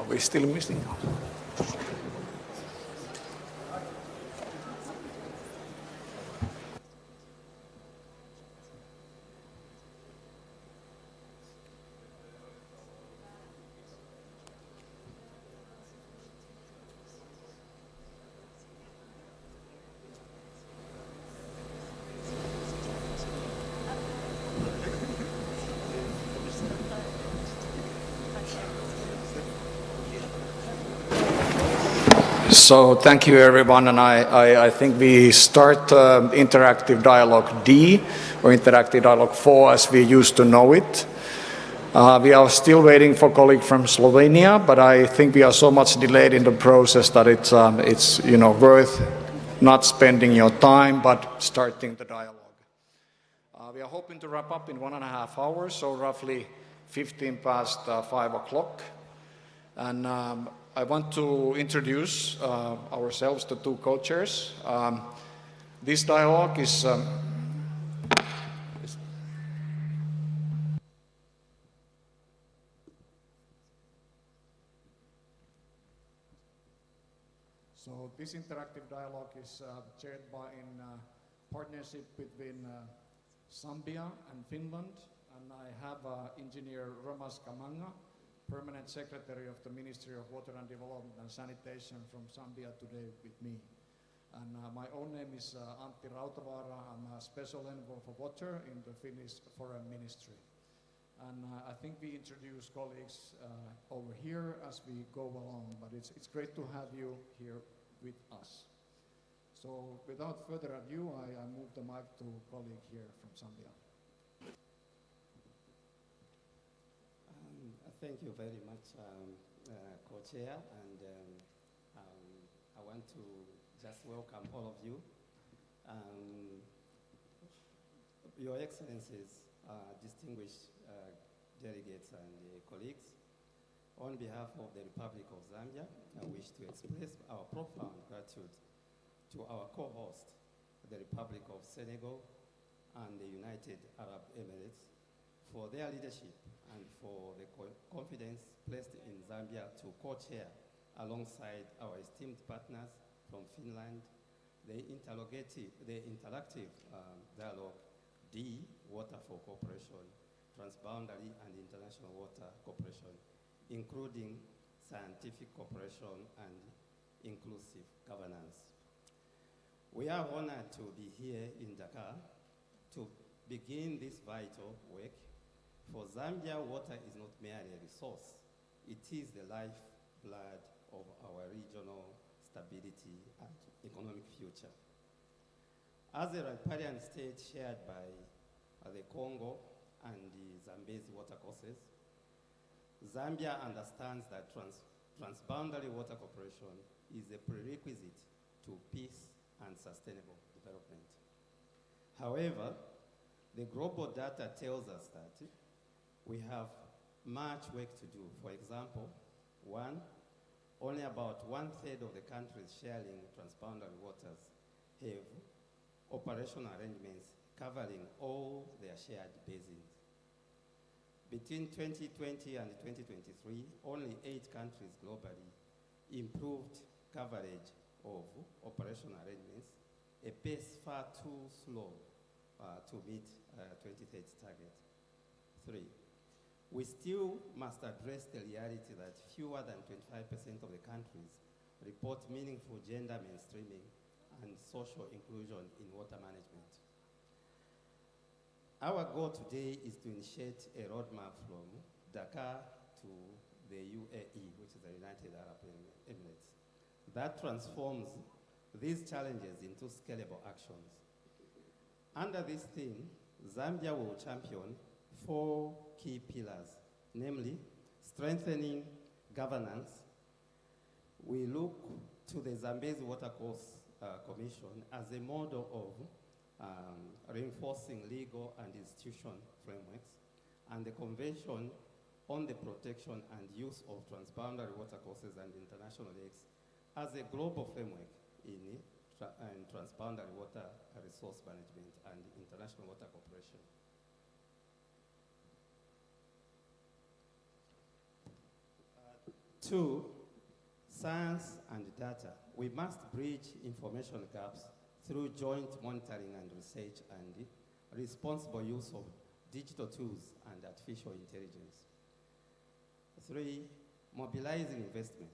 Are we still missing? So thank you everyone, and I think we start interactive dialogue D, or interactive dialogue 4 as we used to know it. We are still waiting for a colleague from Slovenia, but I think we are so much delayed in the process that it's worth not spending your time, but starting the dialogue. We are hoping to wrap up in 1.5 hours, so roughly 15 past 5 o'clock. And I want to introduce ourselves, the two co-chairs. This dialogue is so this interactive dialogue is chaired by in partnership between Zambia and Finland, and I have engineer Romas Kamanga, Permanent Secretary of the Ministry of Water and Development and Sanitation from Zambia today with me. And my own name is Antti Rautavaara. I'm a Special Envoy for Water in the Finnish Foreign Ministry. And I think we introduce colleagues over here as we go along, but it's great to have you here with us. So without further ado, I move the mic to a colleague here from Zambia. Thank you very much, Co-Chair, and I want to just welcome all of you. Your Excellencies, distinguished delegates and colleagues, on behalf of the Republic of Zambia, I wish to express our profound gratitude to our co-host, the Republic of Senegal and the United Arab Emirates, for their leadership and for the confidence placed in Zambia to co-chair alongside our esteemed partners from Finland, the interactive dialogue D, Water for Cooperation, Transboundary and International Water Cooperation, including scientific cooperation and inclusive governance. We are honored to be here in Dakar to begin this vital work. For Zambia, water is not merely a resource, it is the lifeblood of our regional stability and economic future. As a riparian state shared by the Congo and the Zambezi watercourses, Zambia understands that transboundary water cooperation is a prerequisite to peace and sustainable development. However, the global data tells us that we have much work to do. For example, only about 1/3 of the countries sharing transboundary waters have operational arrangements covering all their shared basins. Between 2020 and 2023, only 8 countries globally improved coverage of operational arrangements, a pace far too slow to meet 2030 target. 3, we still must address the reality that fewer than 25% of the countries report meaningful gender mainstreaming and social inclusion in water management. Our goal today is to initiate a roadmap from Dakar to the UAE, which is the United Arab Emirates, that transforms these challenges into scalable actions. Under this theme, Zambia will champion 4 key pillars, namely strengthening governance. We look to the Zambezi Watercourse Commission as a model of reinforcing legal and institutional frameworks, and the Convention on the Protection and Use of Transboundary Watercourses and International Lakes as a global framework in transboundary water resource management and international water cooperation. two, science and data. We must bridge information gaps through joint monitoring and research and responsible use of digital tools and artificial intelligence. Three, mobilizing investment.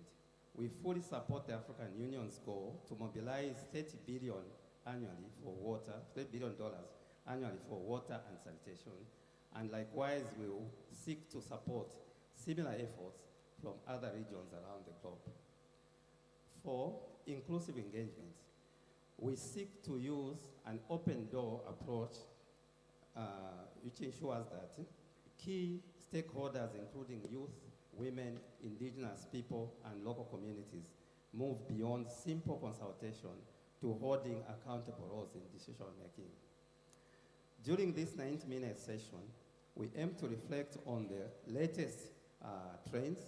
We fully support the African Union's goal to mobilize $30 billion annually for water, $30 billion annually for water and sanitation, and likewise we will seek to support similar efforts from other regions around the globe. Four, inclusive engagement. We seek to use an open door approach which ensures that key stakeholders, including youth, women, indigenous people, and local communities, move beyond simple consultation to holding accountable roles in decision making. During this 90-minute session, we aim to reflect on the latest trends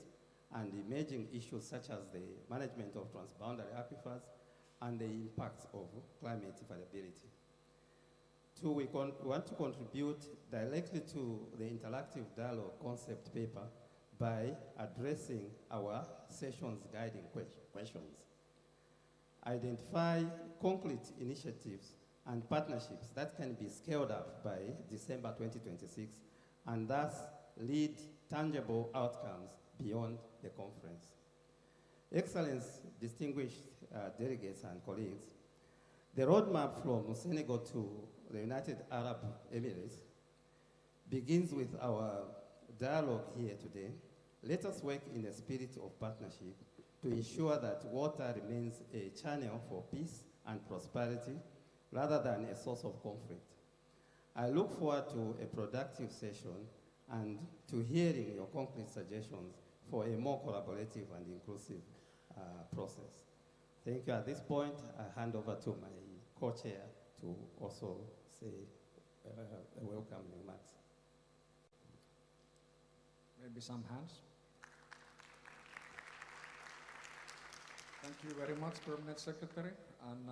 and emerging issues such as the management of transboundary aquifers and the impacts of climate variability. Two, we want to contribute directly to the interactive dialogue concept paper by addressing our session's guiding questions. Identify concrete initiatives and partnerships that can be scaled up by December 2026 and thus lead tangible outcomes beyond the conference. Excellence, distinguished delegates and colleagues, the roadmap from Senegal to the United Arab Emirates begins with our dialogue here today. Let us work in a spirit of partnership to ensure that water remains a channel for peace and prosperity rather than a source of conflict. I look forward to a productive session and to hearing your concrete suggestions for a more collaborative and inclusive process. Thank you. At this point, I hand over to my co-chair to also say a welcome remarks. Maybe some hands. Thank you very much, Permanent Secretary, and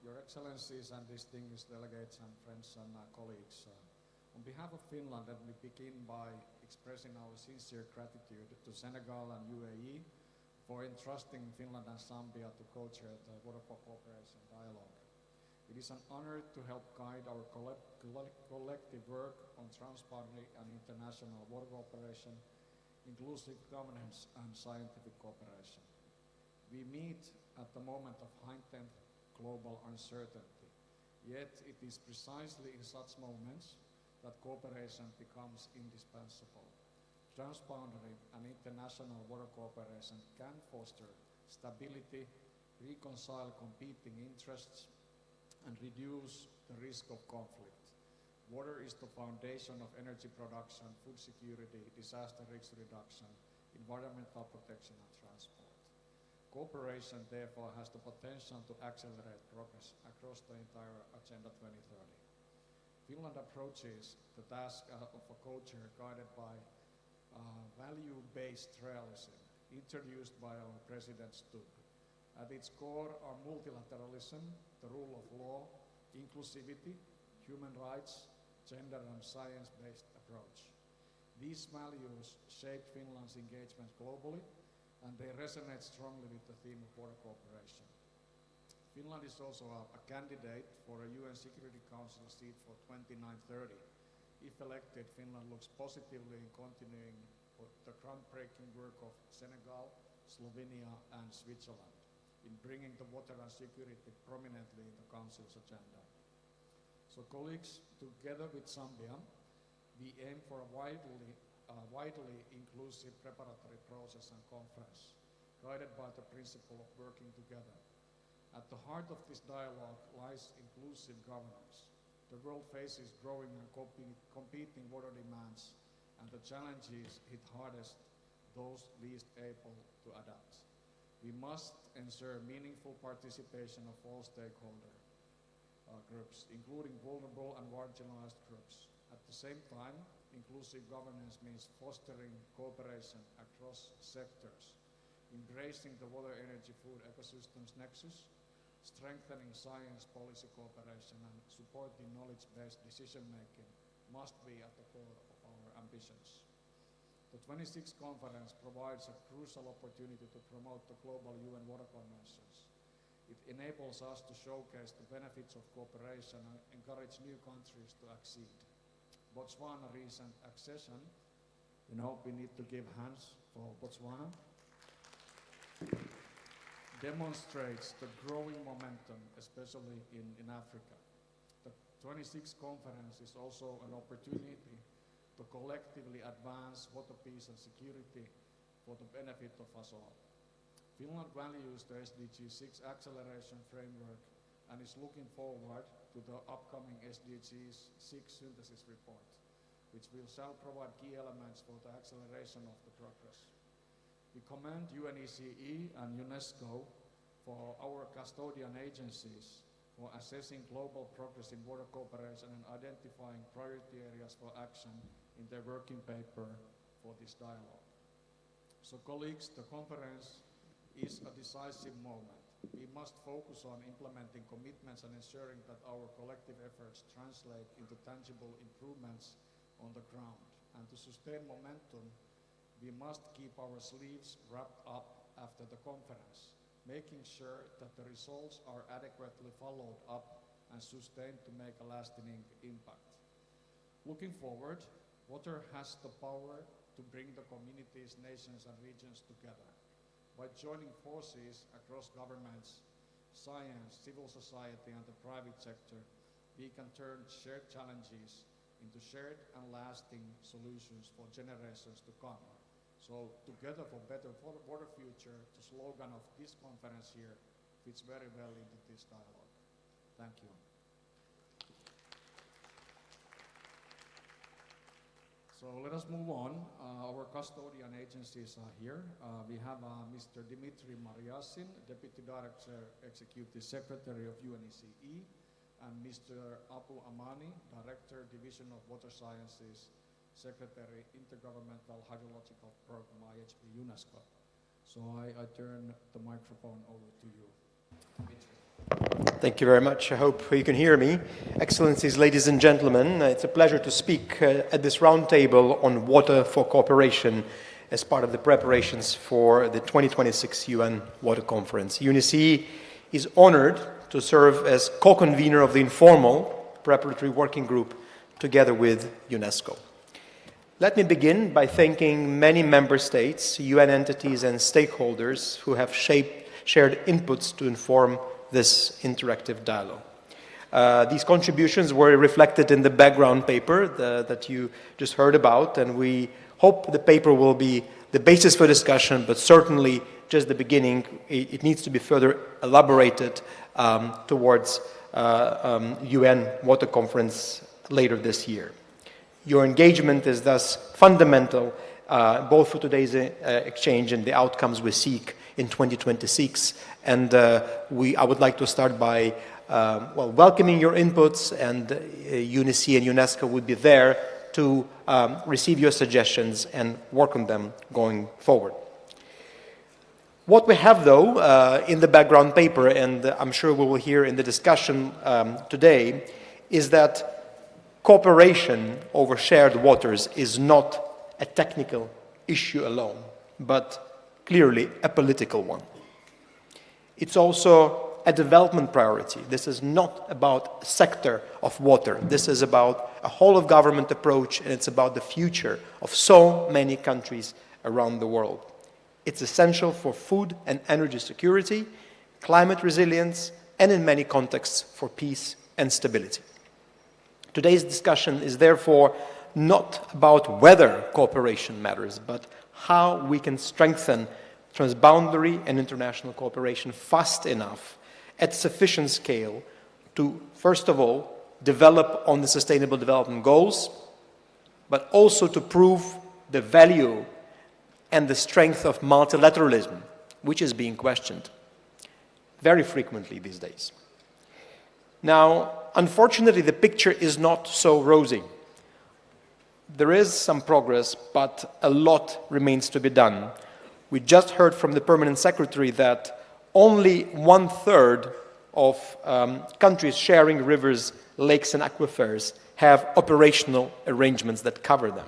Your Excellencies and distinguished delegates and friends and colleagues. On behalf of Finland, let me begin by expressing our sincere gratitude to Senegal and UAE for entrusting Finland and Zambia to co-chair the Water for Cooperation Dialogue. It is an honor to help guide our collective work on transboundary and international water cooperation, inclusive governance, and scientific cooperation. We meet at the moment of heightened global uncertainty, yet it is precisely in such moments that cooperation becomes indispensable. Transboundary and international water cooperation can foster stability, reconcile competing interests, and reduce the risk of conflict. Water is the foundation of energy production, food security, disaster risk reduction, environmental protection, and transport. Cooperation, therefore, has the potential to accelerate progress across the entire Agenda 2030. Finland approaches the task of a co-chair guided by value-based realism, introduced by our President Stubb. At its core are multilateralism, the rule of law, inclusivity, human rights, gender and science-based approach. These values shape Finland's engagement globally, and they resonate strongly with the theme of water cooperation. Finland is also a candidate for a UN Security Council seat for 2930. If elected, Finland looks positively in continuing the groundbreaking work of Senegal, Slovenia, and Switzerland in bringing the water and security prominently in the Council's agenda. So colleagues, together with Zambia, we aim for a widely inclusive preparatory process and conference, guided by the principle of working together. At the heart of this dialogue lies inclusive governance. The world faces growing and competing water demands, and the challenges hit hardest those least able to adapt. We must ensure meaningful participation of all stakeholder groups, including vulnerable and marginalized groups. At the same time, inclusive governance means fostering cooperation across sectors, embracing the water, energy, food ecosystems nexus, strengthening science policy cooperation, and supporting knowledge-based decision-making must be at the core of our ambitions. The 26th conference provides a crucial opportunity to promote the global UN water conventions. It enables us to showcase the benefits of cooperation and encourage new countries to accede. Botswana recent accession, we need to give hands for Botswana, demonstrates the growing momentum, especially in Africa. The 26th conference is also an opportunity to collectively advance water peace and security for the benefit of us all. Finland values the SDG 6 acceleration framework and is looking forward to the upcoming SDGs 6 synthesis report, which shall provide key elements for the acceleration of the progress. We commend UNECE and UNESCO for our custodian agencies for assessing global progress in water cooperation and identifying priority areas for action in their working paper for this dialogue. So colleagues, the conference is a decisive moment. We must focus on implementing commitments and ensuring that our collective efforts translate into tangible improvements on the ground. And to sustain momentum, we must keep our sleeves wrapped up after the conference, making sure that the results are adequately followed up and sustained to make a lasting impact. Looking forward, water has the power to bring the communities, nations, and regions together. By joining forces across governments, science, civil society, and the private sector, we can turn shared challenges into shared and lasting solutions for generations to come. So, Together for Better Water Future, the slogan of this conference here fits very well into this dialogue. Thank you. So let us move on. Our custodian agencies are here. We have Mr. Dimitri Mariasin, Deputy Director, Executive Secretary of UNECE, and Mr. Apu Amani, Director, Division of Water Sciences, Secretary, Intergovernmental Hydrological Program, IHP UNESCO. So I turn the microphone over to you, Dimitri. Thank you very much. I hope you can hear me. Excellencies, ladies and gentlemen, it's a pleasure to speak at this roundtable on water for cooperation as part of the preparations for the 2026 UN Water Conference. UNECE is honored to serve as co-convener of the informal preparatory working group together with UNESCO. Let me begin by thanking many member states, UN entities, and stakeholders who have shared inputs to inform this interactive dialogue. These contributions were reflected in the background paper that you just heard about, and we hope the paper will be the basis for discussion, but certainly just the beginning. It needs to be further elaborated towards UN Water Conference later this year. Your engagement is thus fundamental both for today's exchange and the outcomes we seek in 2026. And I would like to start by welcoming your inputs, and UNECE and UNESCO would be there to receive your suggestions and work on them going forward. What we have, though, in the background paper, and I'm sure we will hear in the discussion today, is that cooperation over shared waters is not a technical issue alone, but clearly a political one. It's also a development priority. This is not about a sector of water. This is about a whole-of-government approach, and it's about the future of so many countries around the world. It's essential for food and energy security, climate resilience, and in many contexts for peace and stability. Today's discussion is therefore not about whether cooperation matters, but how we can strengthen transboundary and international cooperation fast enough at sufficient scale to, first of all, develop on the Sustainable Development Goals, but also to prove the value and the strength of multilateralism, which is being questioned very frequently these days. Now, unfortunately, the picture is not so rosy. There is some progress, but a lot remains to be done. We just heard from the Permanent Secretary that only 1/3 of countries sharing rivers, lakes, and aquifers have operational arrangements that cover them.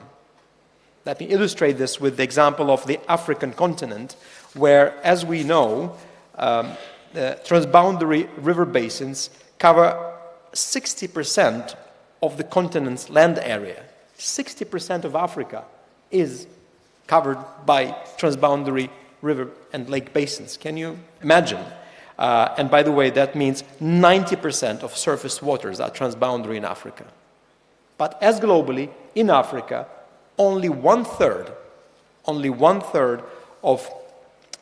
Let me illustrate this with the example of the African continent, where, as we know, the transboundary river basins cover 60% of the continent's land area. 60% of Africa is covered by transboundary river and lake basins. Can you imagine? And by the way, that means 90% of surface waters are transboundary in Africa. But as globally, in Africa, only one-third of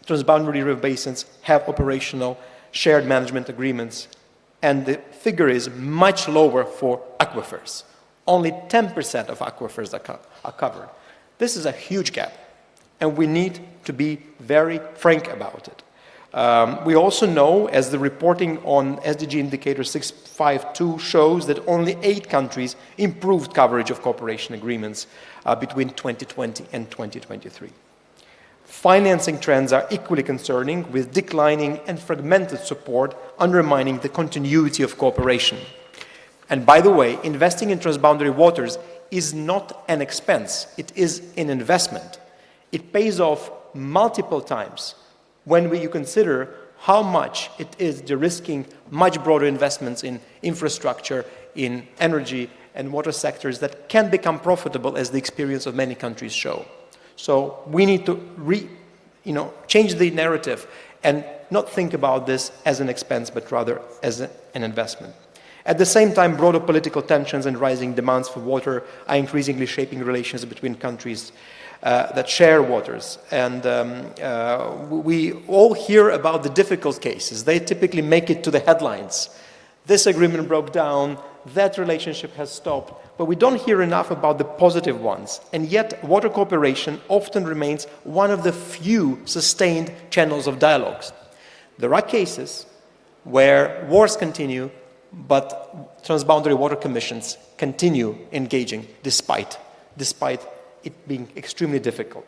transboundary river basins have operational shared management agreements, and the figure is much lower for aquifers. Only 10% of aquifers are covered. This is a huge gap, and we need to be very frank about it. We also know, as the reporting on SDG Indicator 652 shows, that only 8 countries improved coverage of cooperation agreements between 2020 and 2023. Financing trends are equally concerning, with declining and fragmented support undermining the continuity of cooperation. And by the way, investing in transboundary waters is not an expense, it is an investment. It pays off multiple times when you consider how much it is de-risking much broader investments in infrastructure, in energy and water sectors that can become profitable, as the experience of many countries show. So we need to change the narrative and not think about this as an expense, but rather as an investment. At the same time, broader political tensions and rising demands for water are increasingly shaping relations between countries that share waters. And we all hear about the difficult cases. They typically make it to the headlines. This agreement broke down, that relationship has stopped, but we don't hear enough about the positive ones. And yet, water cooperation often remains one of the few sustained channels of dialogues. There are cases where wars continue, but transboundary water commissions continue engaging despite it being extremely difficult.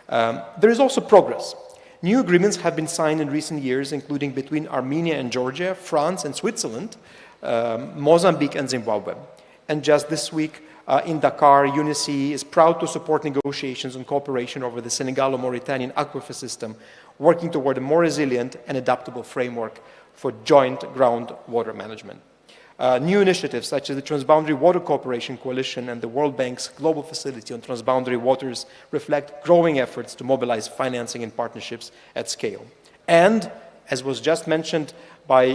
There is also progress. New agreements have been signed in recent years, including between Armenia and Georgia, France and Switzerland, Mozambique and Zimbabwe. And just this week in Dakar, UNECE is proud to support negotiations on cooperation over the Senegalo-Mauritanian aquifer system, working toward a more resilient and adaptable framework for joint groundwater management. New initiatives such as the Transboundary Water Cooperation Coalition and the World Bank's Global Facility on Transboundary Waters reflect growing efforts to mobilize financing and partnerships at scale. And, as was just mentioned by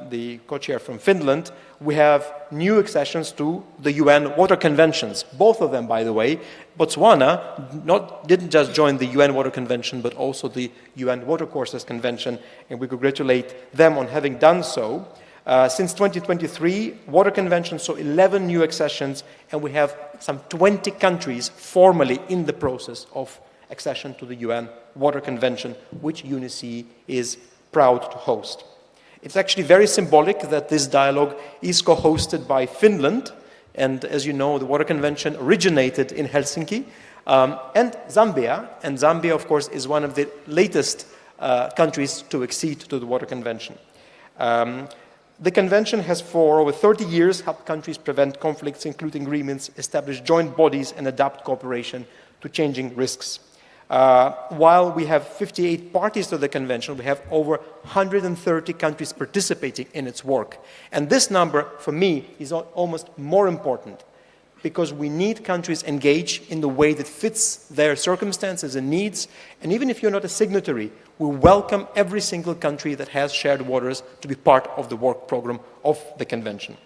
the co-chair from Finland, we have new accessions to the UN Water Conventions. Both of them, by the way. Botswana didn't just join the UN Water Convention, but also the UN Watercourses Convention, and we congratulate them on having done so. Since 2023, Water Convention saw 11 new accessions, and we have some 20 countries formally in the process of accession to the UN Water Convention, which UNECE is proud to host. It's actually very symbolic that this dialogue is co-hosted by Finland, and as you know, the Water Convention originated in Helsinki, and Zambia. And Zambia, of course, is one of the latest countries to accede to the Water Convention. The convention has for over 30 years helped countries prevent conflicts, including agreements, establish joint bodies and adapt cooperation to changing risks. While we have 58 parties to the convention, we have over 130 countries participating in its work. And this number, for me, is almost more important, because we need countries engaged in the way that fits their circumstances and needs. And even if you're not a signatory, we welcome every single country that has shared waters to be part of the work program of the convention.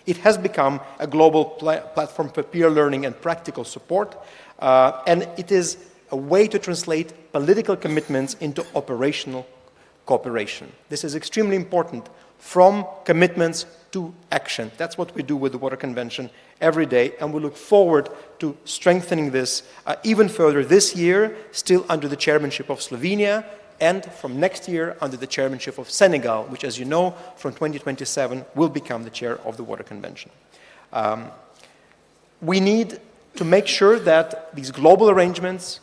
It has become a global platform for peer learning and practical support, and it is a way to translate political commitments into operational cooperation. This is extremely important, from commitments to action. That's what we do with the Water Convention every day, and we look forward to strengthening this even further this year, still under the chairmanship of Slovenia, and from next year under the chairmanship of Senegal, which, as you know, from 2027 will become the chair of the Water Convention. We need to make sure that these global arrangements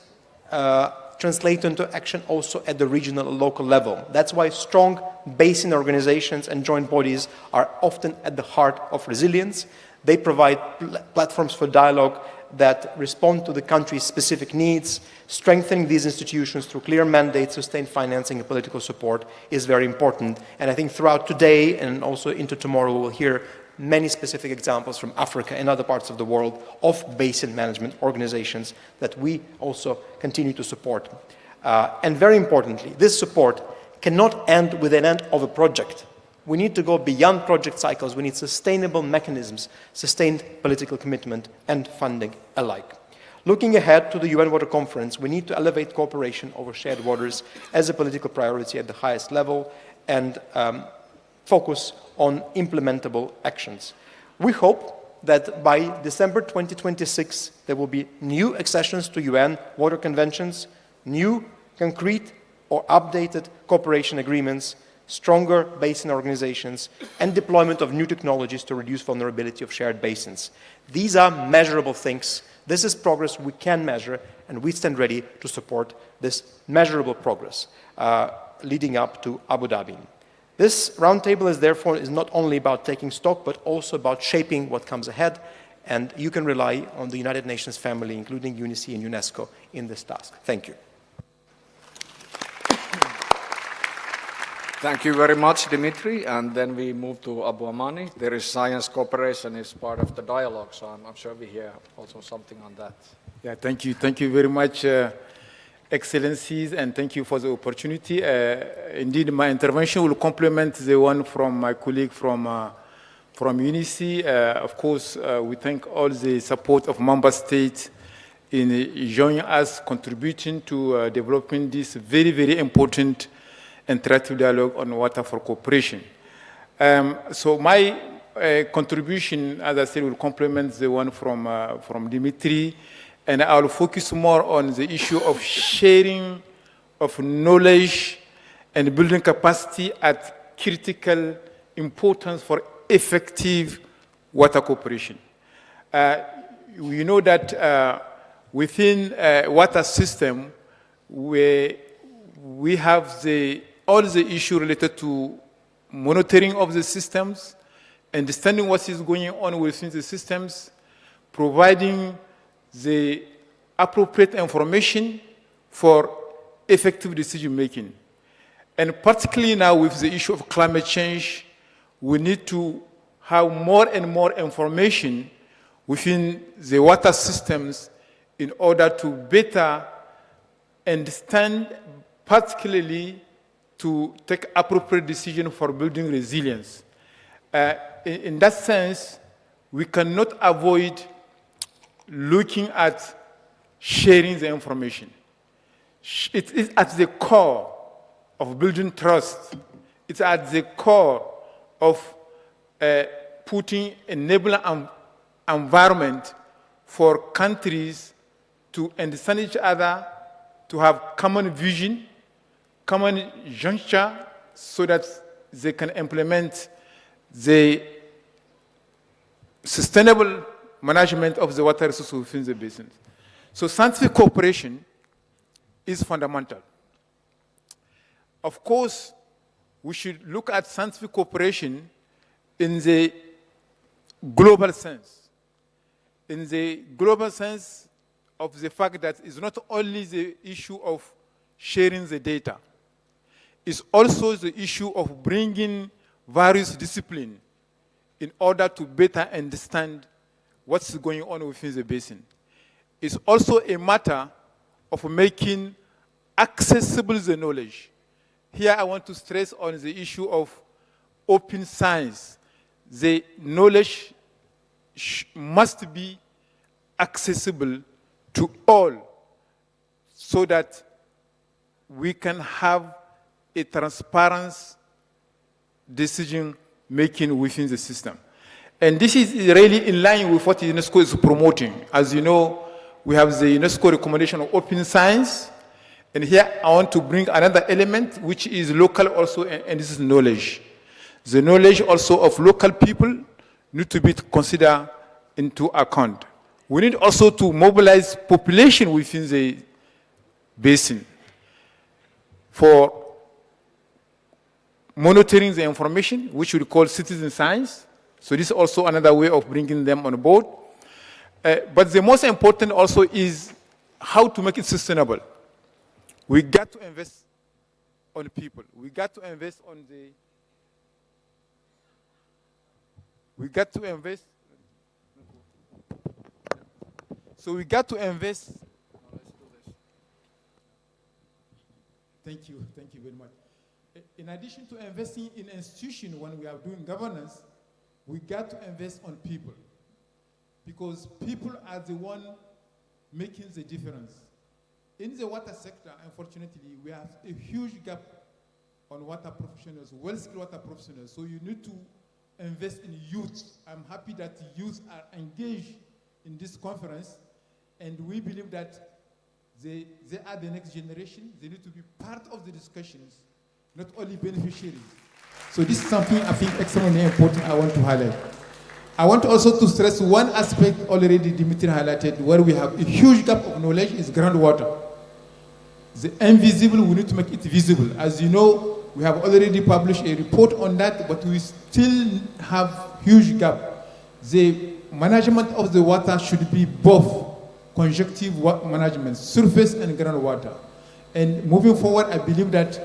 translate into action also at the regional and local level. That's why strong basin organizations and joint bodies are often at the heart of resilience. They provide platforms for dialogue that respond to the country's specific needs. Strengthening these institutions through clear mandates, sustained financing, and political support is very important. And I think throughout today and also into tomorrow, we will hear many specific examples from Africa and other parts of the world of basin management organizations that we also continue to support. And very importantly, this support cannot end with an end of a project. We need to go beyond project cycles. We need sustainable mechanisms, sustained political commitment, and funding alike. Looking ahead to the UN Water Conference, we need to elevate cooperation over shared waters as a political priority at the highest level and focus on implementable actions. We hope that by December 2026, there will be new accessions to UN water conventions, new concrete or updated cooperation agreements, stronger basin organizations, and deployment of new technologies to reduce vulnerability of shared basins. These are measurable things. This is progress we can measure, and we stand ready to support this measurable progress leading up to Abu Dhabi. This roundtable is not only about taking stock, but also about shaping what comes ahead, and you can rely on the United Nations family, including UNICE and UNESCO, in this task. Thank you. Thank you very much, Dimitri. And then we move to Abu Amani. There is science cooperation is part of the dialogue, so I'm sure we hear also something on that. Yeah, thank you. Thank you very much, Excellencies, and thank you for the opportunity. Indeed, my intervention will complement the one from my colleague from UNICE. Of course, we thank all the support of member states in joining us, contributing to developing this very, very important interactive dialogue on water for cooperation. So my contribution, as I said, will complement the one from Dimitri, and I will focus more on the issue of sharing of knowledge and building capacity at critical importance for effective water cooperation. We know that within water system, we have all the issues related to monitoring of the systems, understanding what is going on within the systems, providing the appropriate information for effective decision making. And particularly now with the issue of climate change, we need to have more and more information within the water systems in order to better understand, particularly to take appropriate decision for building resilience. In that sense, we cannot avoid looking at sharing the information. It is at the core of building trust. It's at the core of putting enabling environment for countries to understand each other, to have common vision, common juncture, so that they can implement the sustainable management of the water resources within the basin. So scientific cooperation is fundamental. Of course, we should look at scientific cooperation in the global sense. In the global sense of the fact that it's not only the issue of sharing the data, it's also the issue of bringing various disciplines in order to better understand what's going on within the basin. It's also a matter of making accessible the knowledge. Here I want to stress on the issue of open science. The knowledge must be accessible to all so that we can have a transparent decision making within the system. And this is really in line with what UNESCO is promoting. As you know, we have the UNESCO recommendation of open science. And here I want to bring another element, which is local also, and this is knowledge. The knowledge also of local people need to be considered into account. We need also to mobilize population within the basin for monitoring the information, which we call citizen science. So this is also another way of bringing them on board. But the most important also is how to make it sustainable. We got to invest on people. We got to invest on the. We got to invest. So we got to invest. Thank you very much. In addition to investing in institutions when we are doing governance, we got to invest on people. Because people are the one making the difference. In the water sector, unfortunately, we have a huge gap on water professionals, well-skilled water professionals. So you need to invest in youth. I'm happy that youth are engaged in this conference, and we believe that they are the next generation. They need to be part of the discussions, not only beneficiaries. So this is something I think extremely important I want to highlight. I want also to stress one aspect already Dimitri highlighted, where we have a huge gap of knowledge is groundwater. The invisible, we need to make it visible. As you know, we have already published a report on that, but we still have huge gap. The management of the water should be both conjunctive management, surface and groundwater. And moving forward, I believe that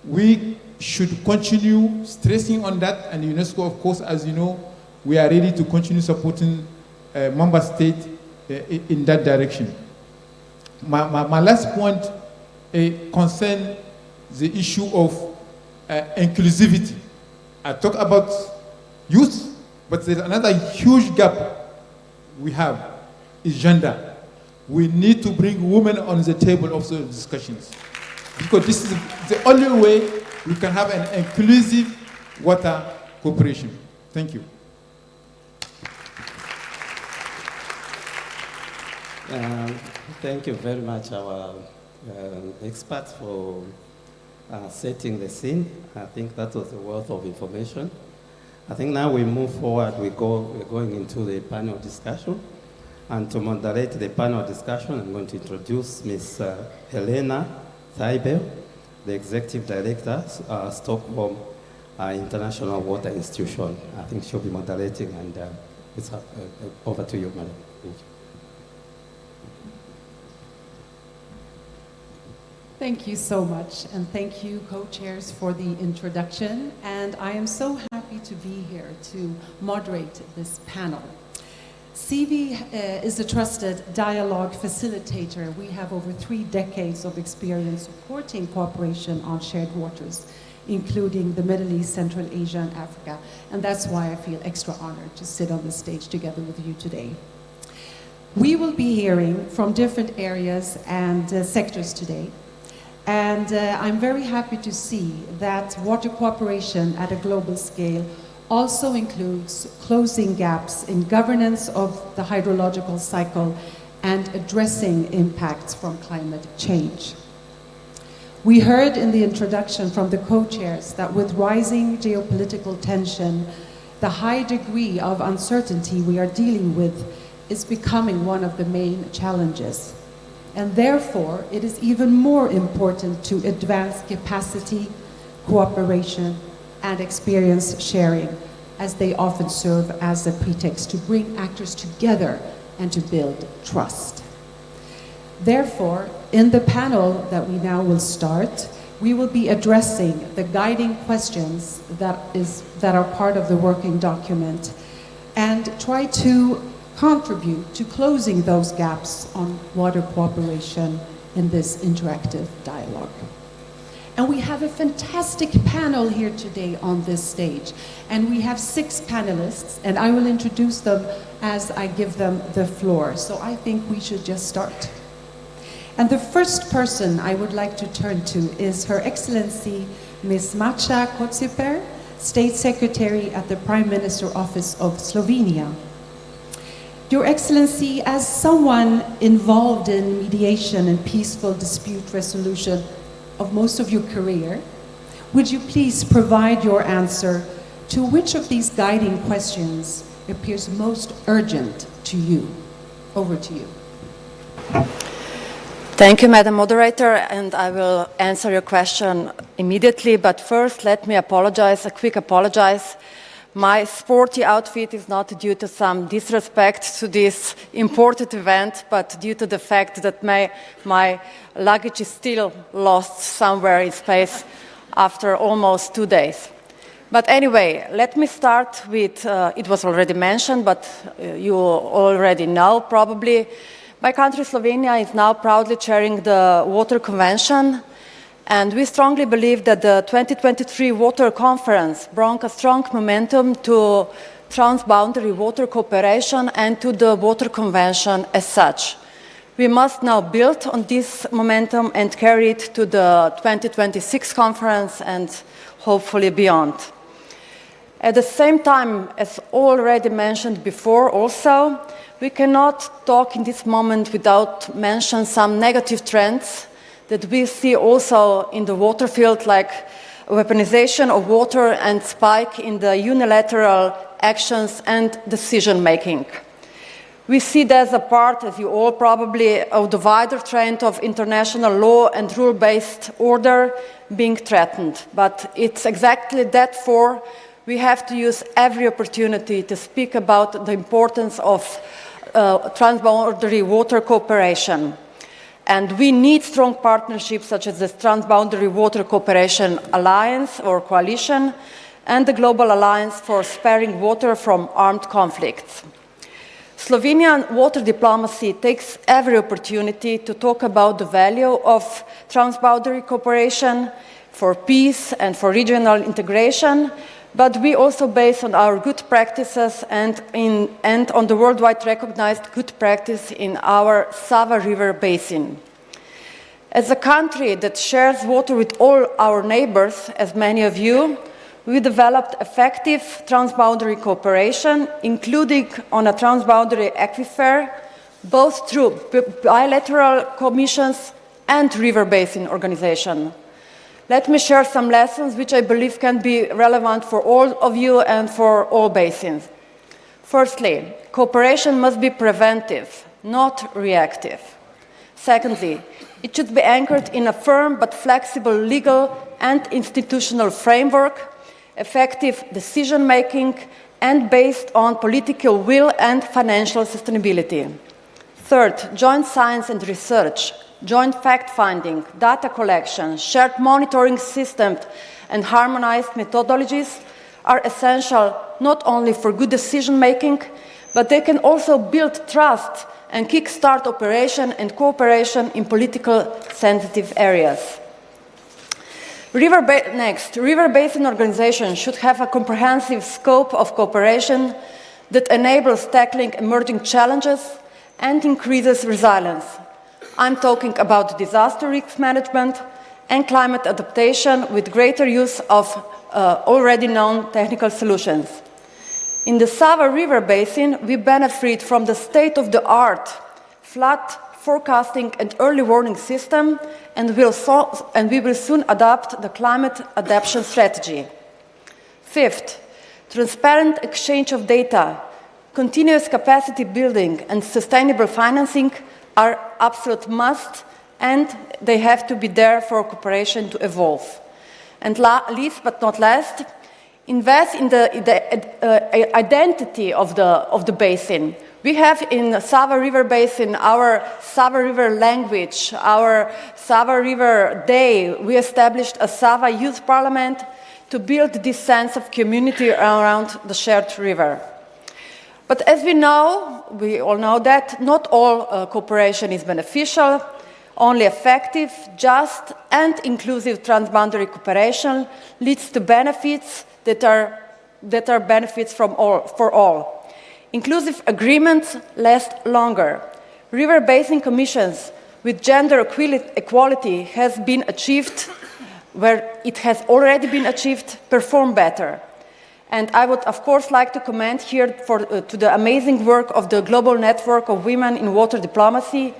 we should continue stressing on that, and UNESCO, of course, as you know, we are ready to continue supporting member states in that direction. My last point concerns the issue of inclusivity. I talk about youth, but there's another huge gap we have, is gender. We need to bring women on the table of the discussions, because this is the only way we can have an inclusive water cooperation. Thank you. Thank you very much, our experts, for setting the scene. I think that was a wealth of information. I think now we move forward, we're going into the panel discussion. And to moderate the panel discussion, I'm going to introduce Ms. Helena Thaibel, the Executive Director, Stockholm International Water Institution. I think she'll be moderating, and it's over to you, madam. Thank you. Thank you so much, and thank you, co-chairs, for the introduction. And I am so happy to be here to moderate this panel. CV is a trusted dialogue facilitator. We have over 3 decades of experience supporting cooperation on shared waters, including the Middle East, Central Asia, and Africa. And that's why I feel extra honored to sit on the stage together with you today. We will be hearing from different areas and sectors today. And I'm very happy to see that water cooperation at a global scale also includes closing gaps in governance of the hydrological cycle and addressing impacts from climate change. We heard in the introduction from the co-chairs that with rising geopolitical tension, the high degree of uncertainty we are dealing with is becoming one of the main challenges. And therefore, it is even more important to advance capacity, cooperation, and experience sharing, as they often serve as a pretext to bring actors together and to build trust. Therefore, in the panel that we now will start, we will be addressing the guiding questions that are part of the working document and try to contribute to closing those gaps on water cooperation in this interactive dialogue. And we have a fantastic panel here today on this stage. And we have 6 panelists, and I will introduce them as I give them the floor. So I think we should just start. And the first person I would like to turn to is Her Excellency Ms. Macha Kociper, State Secretary at the Prime Minister Office of Slovenia. Your Excellency, as someone involved in mediation and peaceful dispute resolution of most of your career, would you please provide your answer to which of these guiding questions appears most urgent to you? Over to you. Thank you, Madam Moderator, and I will answer your question immediately. But first, let me apologize, a quick apologize. My sporty outfit is not due to some disrespect to this important event, but due to the fact that my luggage is still lost somewhere in space after almost 2 days. But anyway, let me start with, it was already mentioned, but you already know probably, my country Slovenia is now proudly chairing the Water Convention, and we strongly believe that the 2023 Water Conference brought a strong momentum to transboundary water cooperation and to the Water Convention as such. We must now build on this momentum and carry it to the 2026 conference and hopefully beyond. At the same time, as already mentioned before also, we cannot talk in this moment without mentioning some negative trends that we see also in the water field, like weaponization of water and spike in the unilateral actions and decision-making. We see that as a part, as you all probably, of the wider trend of international law and rule-based order being threatened. But it's exactly that for we have to use every opportunity to speak about the importance of transboundary water cooperation. And we need strong partnerships such as the Transboundary Water Cooperation Alliance or Coalition and the Global Alliance for Sparing Water from Armed Conflicts. Slovenian water diplomacy takes every opportunity to talk about the value of transboundary cooperation for peace and for regional integration, but we also base on our good practices and on the worldwide recognized good practice in our Sava River basin. As a country that shares water with all our neighbors, as many of you, we developed effective transboundary cooperation, including on a transboundary aquifer, both through bilateral commissions and river basin organization. Let me share some lessons which I believe can be relevant for all of you and for all basins. Firstly, cooperation must be preventive, not reactive. Secondly, it should be anchored in a firm but flexible legal and institutional framework, effective decision-making, and based on political will and financial sustainability. Third, joint science and research, joint fact-finding, data collection, shared monitoring systems, and harmonized methodologies are essential not only for good decision-making, but they can also build trust and kickstart operation and cooperation in political sensitive areas. River basin organizations should have a comprehensive scope of cooperation that enables tackling emerging challenges and increases resilience. I'm talking about disaster risk management and climate adaptation with greater use of already known technical solutions. In the Sava River Basin, we benefit from the state-of-the-art flood forecasting and early warning system, and we will soon adopt the climate adaptation strategy. Fifth, transparent exchange of data, continuous capacity building, and sustainable financing are absolute must, and they have to be there for cooperation to evolve. And last but not least, invest in the identity of the basin. We have in the Sava River Basin our Sava River language, our Sava River Day. We established a Sava Youth Parliament to build this sense of community around the shared river. But as we all know that not all cooperation is beneficial. Only effective, just, and inclusive transboundary cooperation leads to benefits that are benefits for all. Inclusive agreements last longer. River basin commissions with gender equality has been achieved, where it has already been achieved, perform better. And I would, of course, like to commend here to the amazing work of the Global Network of Women in Water Diplomacy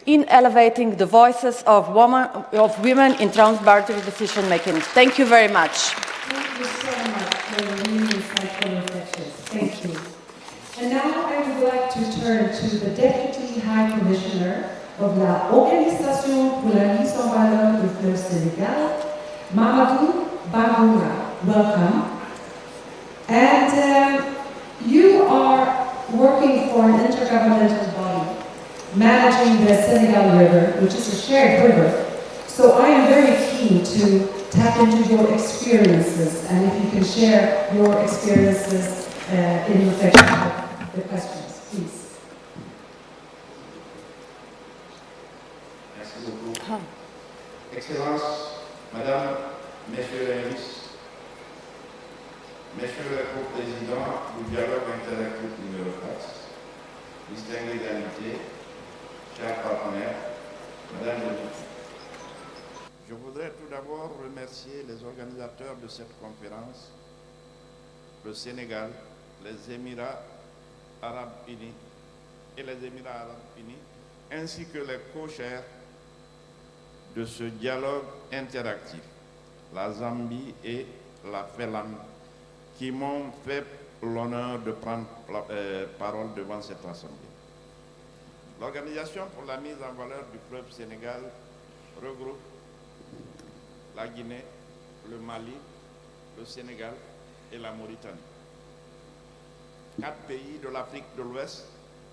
in elevating the voices of women in transboundary decision-making. Thank you very much. Thank you so much for your really insightful reflections. Thank you. And now I would like to turn to the Deputy High Commissioner of la Organisation pour la mise en valeur du fleuve Sénégal, Mamadou Bagoura. Welcome. And you are working for an intergovernmental body, managing the Senegal River, which is a shared river. So I am very keen to tap into your experiences, and if you can share your experiences in reflection of the questions, please. Merci beaucoup. Excellences, Madame, Messieurs les ministres, Messieurs les co-présidents du dialogue interactif numéro 4, distingués d'invités, chers partenaires, Madame et Messieurs. Je voudrais tout d'abord remercier les organisateurs de cette conférence, le Sénégal, les Émirats arabes unis et les Émirats arabes unis, ainsi que les co-chairs de ce dialogue interactif, la Zambie et la Finlande, qui m'ont fait l'honneur de prendre parole devant cette assemblée. L'Organisation pour la mise en valeur du fleuve Sénégal regroupe la Guinée, le Mali, le Sénégal et la Mauritanie. 4 pays de l'Afrique de l'Ouest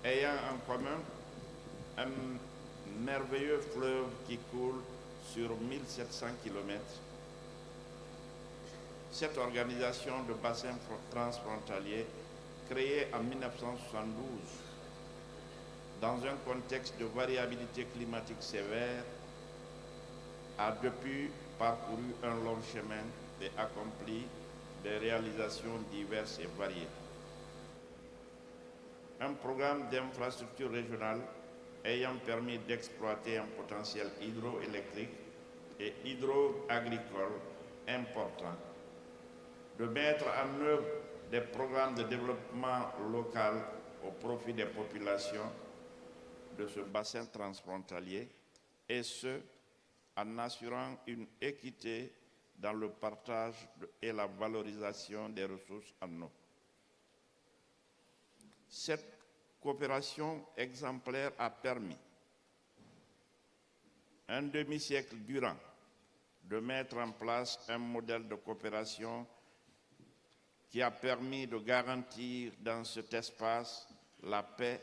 ayant en commun un merveilleux fleuve qui coule sur 1700 km. Cette organisation de bassin transfrontalier, créée en 1972, dans un contexte de variabilité climatique sévère, a depuis parcouru un long chemin et accompli des réalisations diverses et variées. Un programme d'infrastructure régionale ayant permis d'exploiter un potentiel hydroélectrique et hydro-agricole important, de mettre en œuvre des programmes de développement local au profit des populations de ce bassin transfrontalier, et ce, en assurant une équité dans le partage et la valorisation des ressources en eau. Cette coopération exemplaire a permis, un demi-siècle durant, de mettre en place un modèle de coopération qui a permis de garantir dans cet espace la paix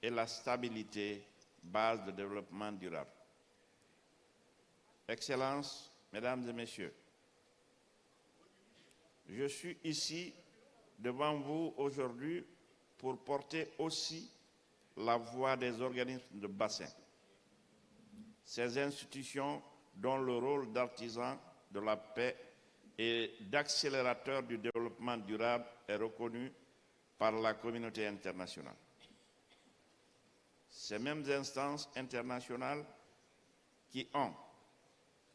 et la stabilité, base de développement durable. Excellences, Mesdames et Messieurs, je suis ici devant vous aujourd'hui pour porter aussi la voix des organismes de bassin. Ces institutions dont le rôle d'artisan de la paix et d'accélérateur du développement durable est reconnu par la communauté internationale. Ces mêmes instances internationales qui ont,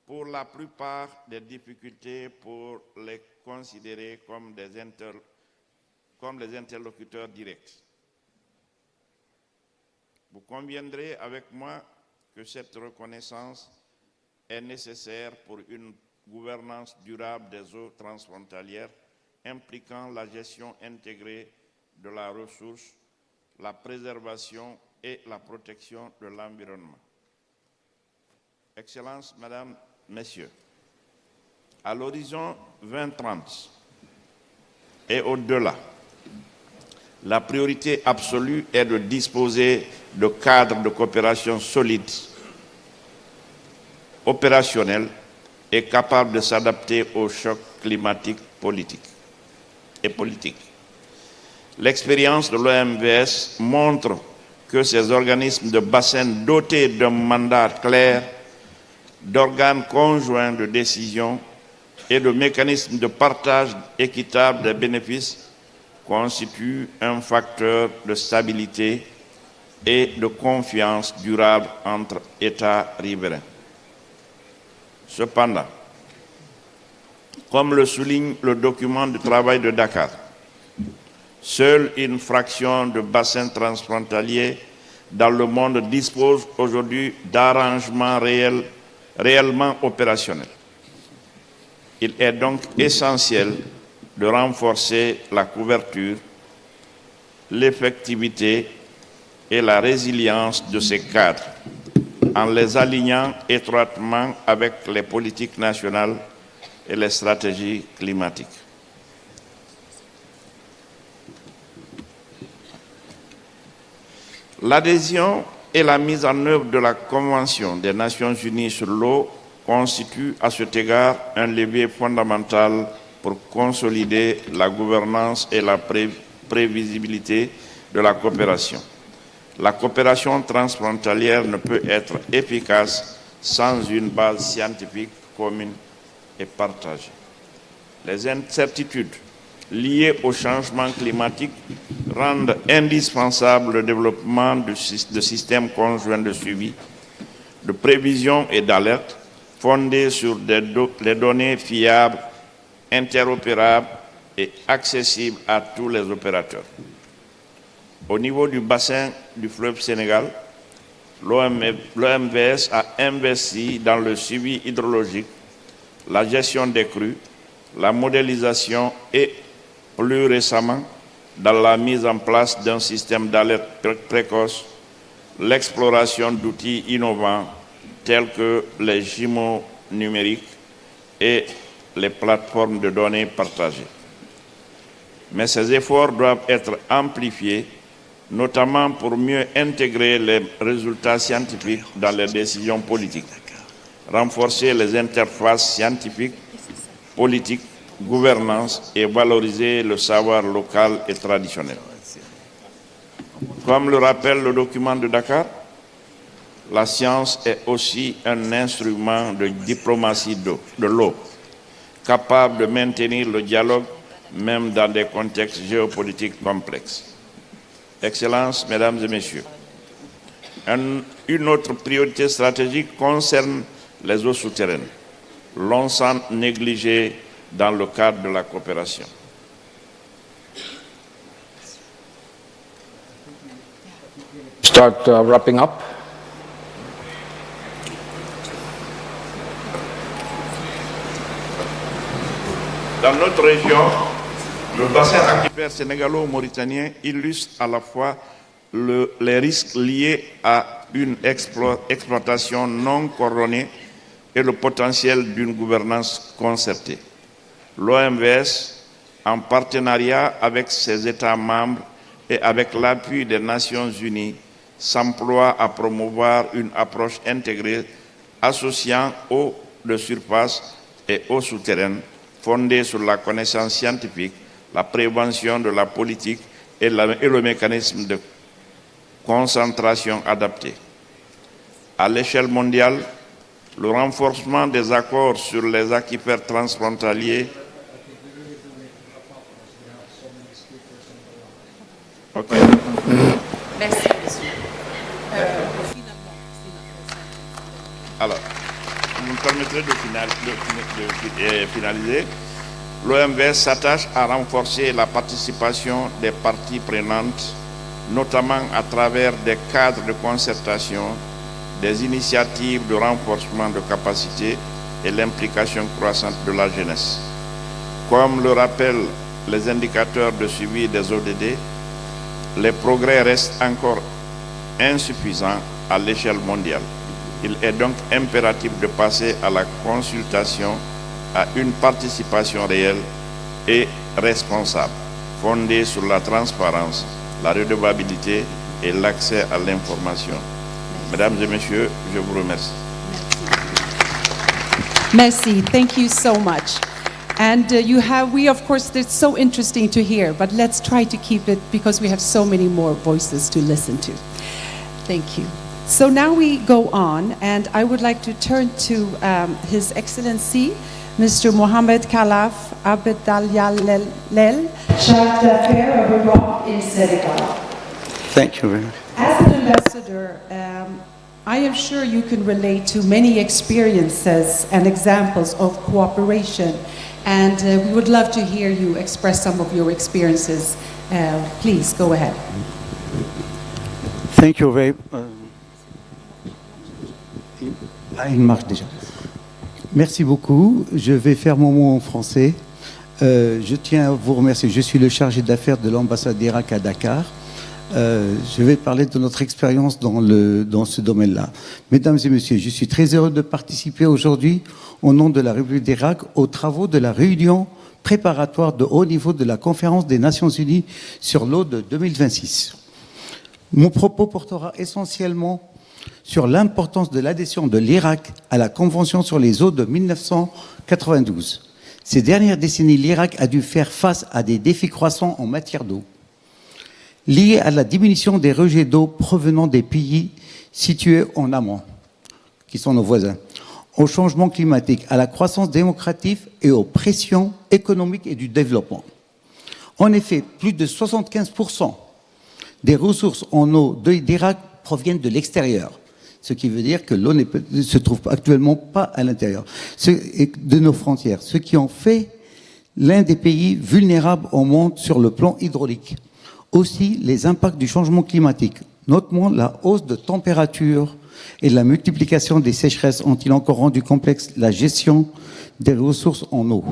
pour la plupart, des difficultés pour les considérer comme des interlocuteurs directs. Vous conviendrez avec moi que cette reconnaissance est nécessaire pour une gouvernance durable des eaux transfrontalières impliquant la gestion intégrée de la ressource, la préservation et la protection de l'environnement. Excellences, Mesdames, Messieurs, à l'horizon 2030 et au-delà, la priorité absolue est de disposer de cadres de coopération solides, opérationnels et capables de s'adapter aux chocs climatiques et politiques. L'expérience de l'OMVS montre que ces organismes de bassin dotés d'un mandat clair, d'organes conjoints de décision et de mécanismes de partage équitable des bénéfices constituent un facteur de stabilité et de confiance durable entre États riverains. Cependant, comme le souligne le document de travail de Dakar, seule une fraction de bassins transfrontaliers dans le monde dispose aujourd'hui d'arrangements réellement opérationnels. Il est donc essentiel de renforcer la couverture, l'effectivité et la résilience de ces cadres en les alignant étroitement avec les politiques nationales et les stratégies climatiques. L'adhésion et la mise en œuvre de la Convention des Nations Unies sur l'eau constituent à cet égard un levier fondamental pour consolider la gouvernance et la prévisibilité de la coopération. La coopération transfrontalière ne peut être efficace sans une base scientifique commune et partagée. Les incertitudes liées au changement climatique rendent indispensable le développement de systèmes conjoints de suivi, de prévision et d'alerte fondés sur les données fiables, interopérables et accessibles à tous les opérateurs. Au niveau du bassin du fleuve Sénégal, l'OMVS a investi dans le suivi hydrologique, la gestion des crues, la modélisation et, plus récemment, dans la mise en place d'un système d'alerte précoce, l'exploration d'outils innovants tels que les jumeaux numériques et les plateformes de données partagées. Mais ces efforts doivent être amplifiés, notamment pour mieux intégrer les résultats scientifiques dans les décisions politiques, renforcer les interfaces scientifiques, politiques, gouvernance et valoriser le savoir local et traditionnel. Comme le rappelle le document de Dakar, la science est aussi un instrument de diplomatie de l'eau, capable de maintenir le dialogue même dans des contextes géopolitiques complexes. Excellences, Mesdames et Messieurs, une autre priorité stratégique concerne les eaux souterraines, longtemps négligées dans le cadre de la coopération. Start wrapping up. Dans notre région, le bassin aquifère sénégalo-mauritanien illustre à la fois les risques liés à une exploitation non coordonnée et le potentiel d'une gouvernance concertée. L'OMVS, en partenariat avec ses États membres et avec l'appui des Nations Unies, s'emploie à promouvoir une approche intégrée associant eau de surface et eau souterraine, fondée sur la connaissance scientifique, la prévention de la politique et le mécanisme de concentration adapté. À l'échelle mondiale, le renforcement des accords sur les aquifères transfrontaliers Merci. Alors, vous me permettrez de finaliser. L'OMVS s'attache à renforcer la participation des parties prenantes, notamment à travers des cadres de concertation, des initiatives de renforcement de capacités et l'implication croissante de la jeunesse. Comme le rappellent les indicateurs de suivi des ODD, les progrès restent encore insuffisants à l'échelle mondiale. Il est donc impératif de passer à la consultation, à une participation réelle et responsable, fondée sur la transparence, la redevabilité et l'accès à l'information. Mesdames et messieurs, je vous remercie. Merci. Thank you so much. And we of course, it's so interesting to hear, but let's try to keep it because we have so many more voices to listen to. Thank you. So now we go on, and I would like to turn to His Excellency, Mr. Mohamed Khalaf Abdellahlel, Charge d'Affaires of Europe in Senegal. Thank you very much. As an ambassador, I am sure you can relate to many experiences and examples of cooperation, and we would love to hear you express some of your experiences. Please, go ahead. Thank you very il marche déjà. Merci beaucoup. Je vais faire mon mot en français. Je tiens à vous remercier. Je suis le chargé d'affaires de l'ambassade d'Irak à Dakar. Je vais parler de notre expérience dans ce domaine-là. Mesdames et messieurs, je suis très heureux de participer aujourd'hui au nom de la République d'Irak aux travaux de la réunion préparatoire de haut niveau de la conférence des Nations Unies sur l'eau de 2026. Mon propos portera essentiellement sur l'importance de l'adhésion de l'Irak à la Convention sur les eaux de 1992. Ces dernières décennies, l'Irak a dû faire face à des défis croissants en matière d'eau, liés à la diminution des rejets d'eau provenant des pays situés en amont, qui sont nos voisins, au changement climatique, à la croissance démocratique et aux pressions économiques et du développement. En effet, plus de 75% des ressources en eau d'Irak proviennent de l'extérieur, ce qui veut dire que l'eau ne se trouve actuellement pas à l'intérieur de nos frontières, ce qui en fait l'un des pays vulnérables au monde sur le plan hydraulique. Aussi, les impacts du changement climatique, notamment la hausse de température et la multiplication des sécheresses, ont-ils encore rendu complexe la gestion des ressources en eau.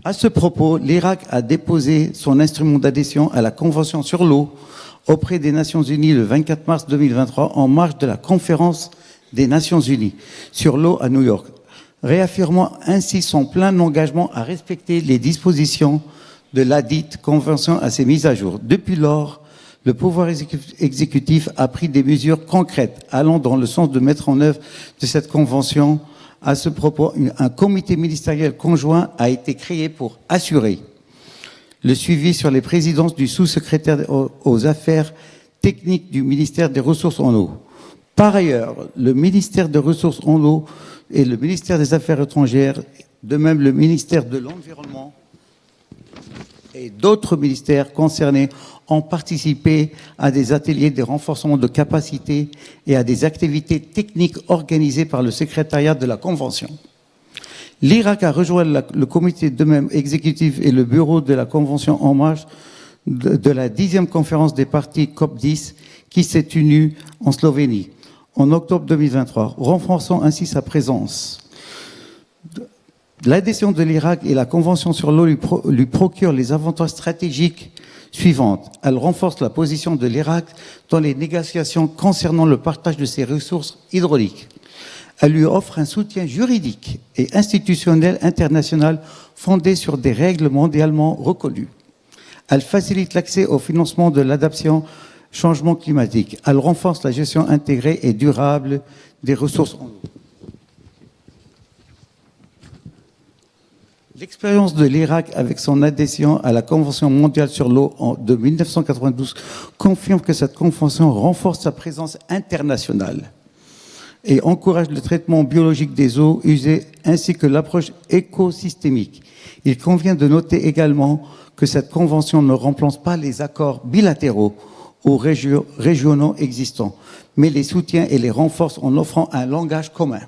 À ce propos, l'Irak a déposé son instrument d'adhésion à la Convention sur l'eau auprès des Nations Unies le 24 mars 2023 en marge de la conférence des Nations Unies sur l'eau à New York, réaffirmant ainsi son plein engagement à respecter les dispositions de ladite convention à ses mises à jour. Depuis lors, le pouvoir exécutif a pris des mesures concrètes allant dans le sens de mettre en œuvre de cette convention. À ce propos, un comité ministériel conjoint a été créé pour assurer le suivi sur les présidences du sous-secrétaire aux affaires techniques du ministère des Ressources en eau. Par ailleurs, le ministère des Ressources en eau et le ministère des Affaires étrangères, de même le ministère de l'Environnement et d'autres ministères concernés ont participé à des ateliers de renforcement de capacités et à des activités techniques organisées par le secrétariat de la Convention. L'Irak a rejoint le comité de même exécutif et le bureau de la Convention en marge de la 10e conférence des parties COP10 qui s'est tenue en Slovénie en octobre 2023, renforçant ainsi sa présence. L'adhésion de l'Irak et la Convention sur l'eau lui procure les avantages stratégiques suivantes. Elle renforce la position de l'Irak dans les négociations concernant le partage de ses ressources hydrauliques. Elle lui offre un soutien juridique et institutionnel international fondé sur des règles mondialement reconnues. Elle facilite l'accès au financement de l'adaptation au changement climatique. Elle renforce la gestion intégrée et durable des ressources en eau. L'expérience de l'Irak avec son adhésion à la Convention mondiale sur l'eau de 1992 confirme que cette convention renforce sa présence internationale et encourage le traitement biologique des eaux usées ainsi que l'approche écosystémique. Il convient de noter également que cette convention ne remplace pas les accords bilatéraux ou régionaux existants, mais les soutient et les renforce en offrant un langage commun,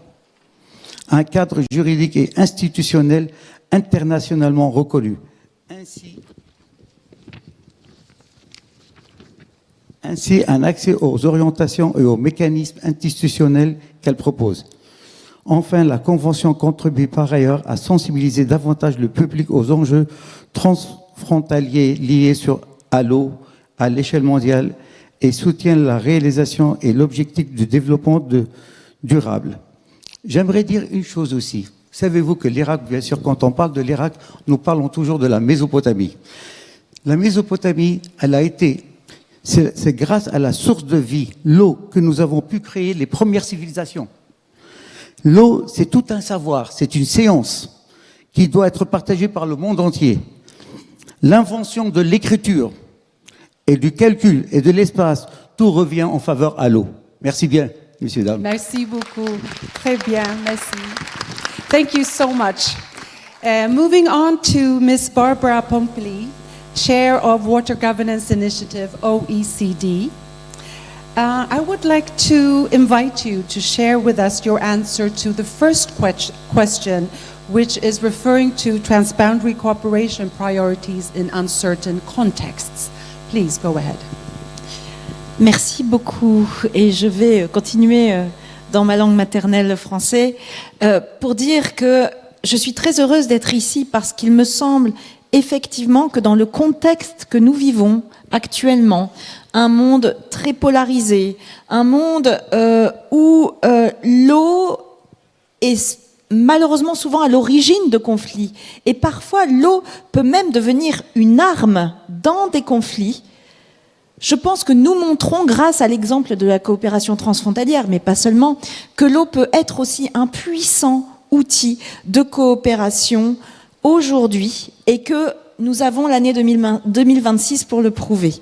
un cadre juridique et institutionnel internationalement reconnu. Ainsi, un accès aux orientations et aux mécanismes institutionnels qu'elle propose. Enfin, la Convention contribue par ailleurs à sensibiliser davantage le public aux enjeux transfrontaliers liés à l'eau à l'échelle mondiale et soutient la réalisation et l'objectif du développement durable. J'aimerais dire une chose aussi. Savez-vous que l'Irak, bien sûr, quand on parle de l'Irak, nous parlons toujours de la Mésopotamie. La Mésopotamie, c'est grâce à la source de vie, l'eau, que nous avons pu créer les premières civilisations. L'eau, c'est tout un savoir, c'est une science qui doit être partagée par le monde entier. L'invention de l'écriture et du calcul et de l'espace, tout revient en faveur à l'eau. Merci bien, messieurs, dames. Merci beaucoup. Très bien, merci. Thank you so much. Moving on to Ms. Barbara Pompili, Chair of Water Governance Initiative, OECD. I would like to invite you to share with us your answer to the first question, which is referring to transboundary cooperation priorities in uncertain contexts. Please go ahead. Merci beaucoup. Et je vais continuer dans ma langue maternelle français pour dire que je suis très heureuse d'être ici parce qu'il me semble effectivement que dans le contexte que nous vivons actuellement, un monde très polarisé, un monde où l'eau est malheureusement souvent à l'origine de conflits. Et parfois, l'eau peut même devenir une arme dans des conflits. Je pense que nous montrons, grâce à l'exemple de la coopération transfrontalière, mais pas seulement, que l'eau peut être aussi un puissant outil de coopération aujourd'hui et que nous avons l'année 2026 pour le prouver.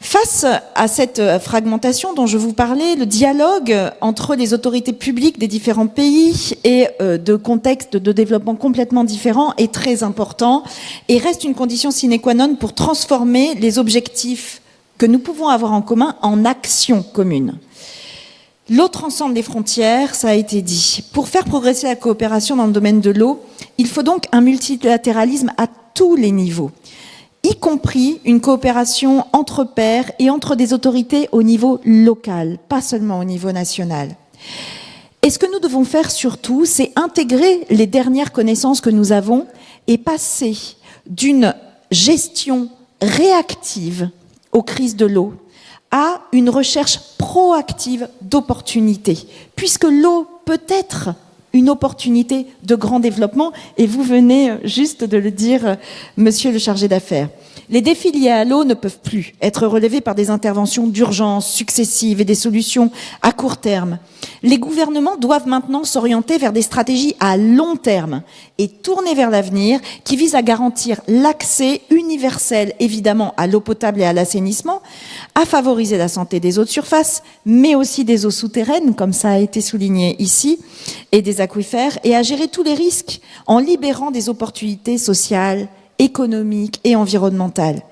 Face à cette fragmentation dont je vous parlais, le dialogue entre les autorités publiques des différents pays et de contextes de développement complètement différents est très important et reste une condition sine qua non pour transformer les objectifs que nous pouvons avoir en commun en actions communes. L'eau transcende les frontières, ça a été dit. Pour faire progresser la coopération dans le domaine de l'eau, il faut donc un multilatéralisme à tous les niveaux, y compris une coopération entre pairs et entre des autorités au niveau local, pas seulement au niveau national. Et ce que nous devons faire surtout, c'est intégrer les dernières connaissances que nous avons et passer d'une gestion réactive aux crises de l'eau à une recherche proactive d'opportunités, puisque l'eau peut être une opportunité de grand développement, et vous venez juste de le dire, monsieur le chargé d'affaires. Les défis liés à l'eau ne peuvent plus être relevés par des interventions d'urgence successives et des solutions à court terme. Les gouvernements doivent maintenant s'orienter vers des stratégies à long terme et tourner vers l'avenir qui visent à garantir l'accès universel, évidemment, à l'eau potable et à l'assainissement, à favoriser la santé des eaux de surface, mais aussi des eaux souterraines, comme ça a été souligné ici, et des aquifères, et à gérer tous les risques en libérant des opportunités sociales, économiques et environnementales.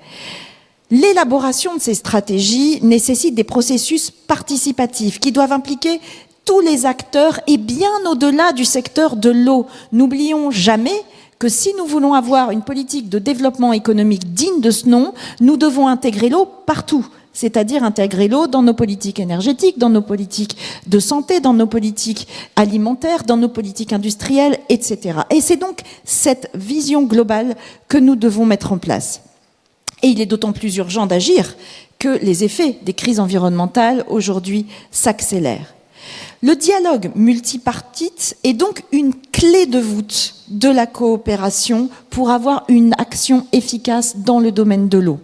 L'élaboration de ces stratégies nécessite des processus participatifs qui doivent impliquer tous les acteurs et bien au-delà du secteur de l'eau. N'oublions jamais que si nous voulons avoir une politique de développement économique digne de ce nom, nous devons intégrer l'eau partout, c'est-à-dire intégrer l'eau dans nos politiques énergétiques, dans nos politiques de santé, dans nos politiques alimentaires, dans nos politiques industrielles, etc. Et c'est donc cette vision globale que nous devons mettre en place. Et il est d'autant plus urgent d'agir que les effets des crises environnementales aujourd'hui s'accélèrent. Le dialogue multipartite est donc une clé de voûte de la coopération pour avoir une action efficace dans le domaine de l'eau.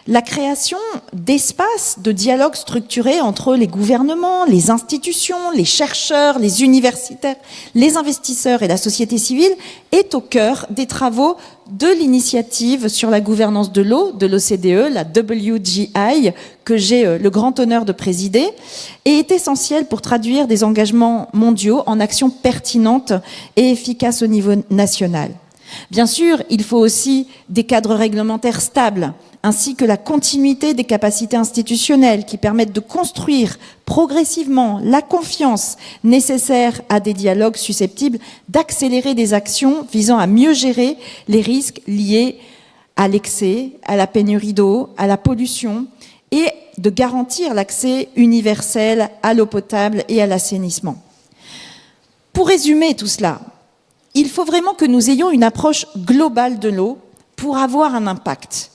La création d'espaces de dialogue structurés entre les gouvernements, les institutions, les chercheurs, les universitaires, les investisseurs et la société civile est au cœur des travaux de l'initiative sur la gouvernance de l'eau de l'OCDE, la WGI, que j'ai le grand honneur de présider, et est essentielle pour traduire des engagements mondiaux en actions pertinentes et efficaces au niveau national. Bien sûr, il faut aussi des cadres réglementaires stables, ainsi que la continuité des capacités institutionnelles qui permettent de construire progressivement la confiance nécessaire à des dialogues susceptibles d'accélérer des actions visant à mieux gérer les risques liés à l'excès, à la pénurie d'eau, à la pollution, et de garantir l'accès universel à l'eau potable et à l'assainissement. Pour résumer tout cela, il faut vraiment que nous ayons une approche globale de l'eau pour avoir un impact.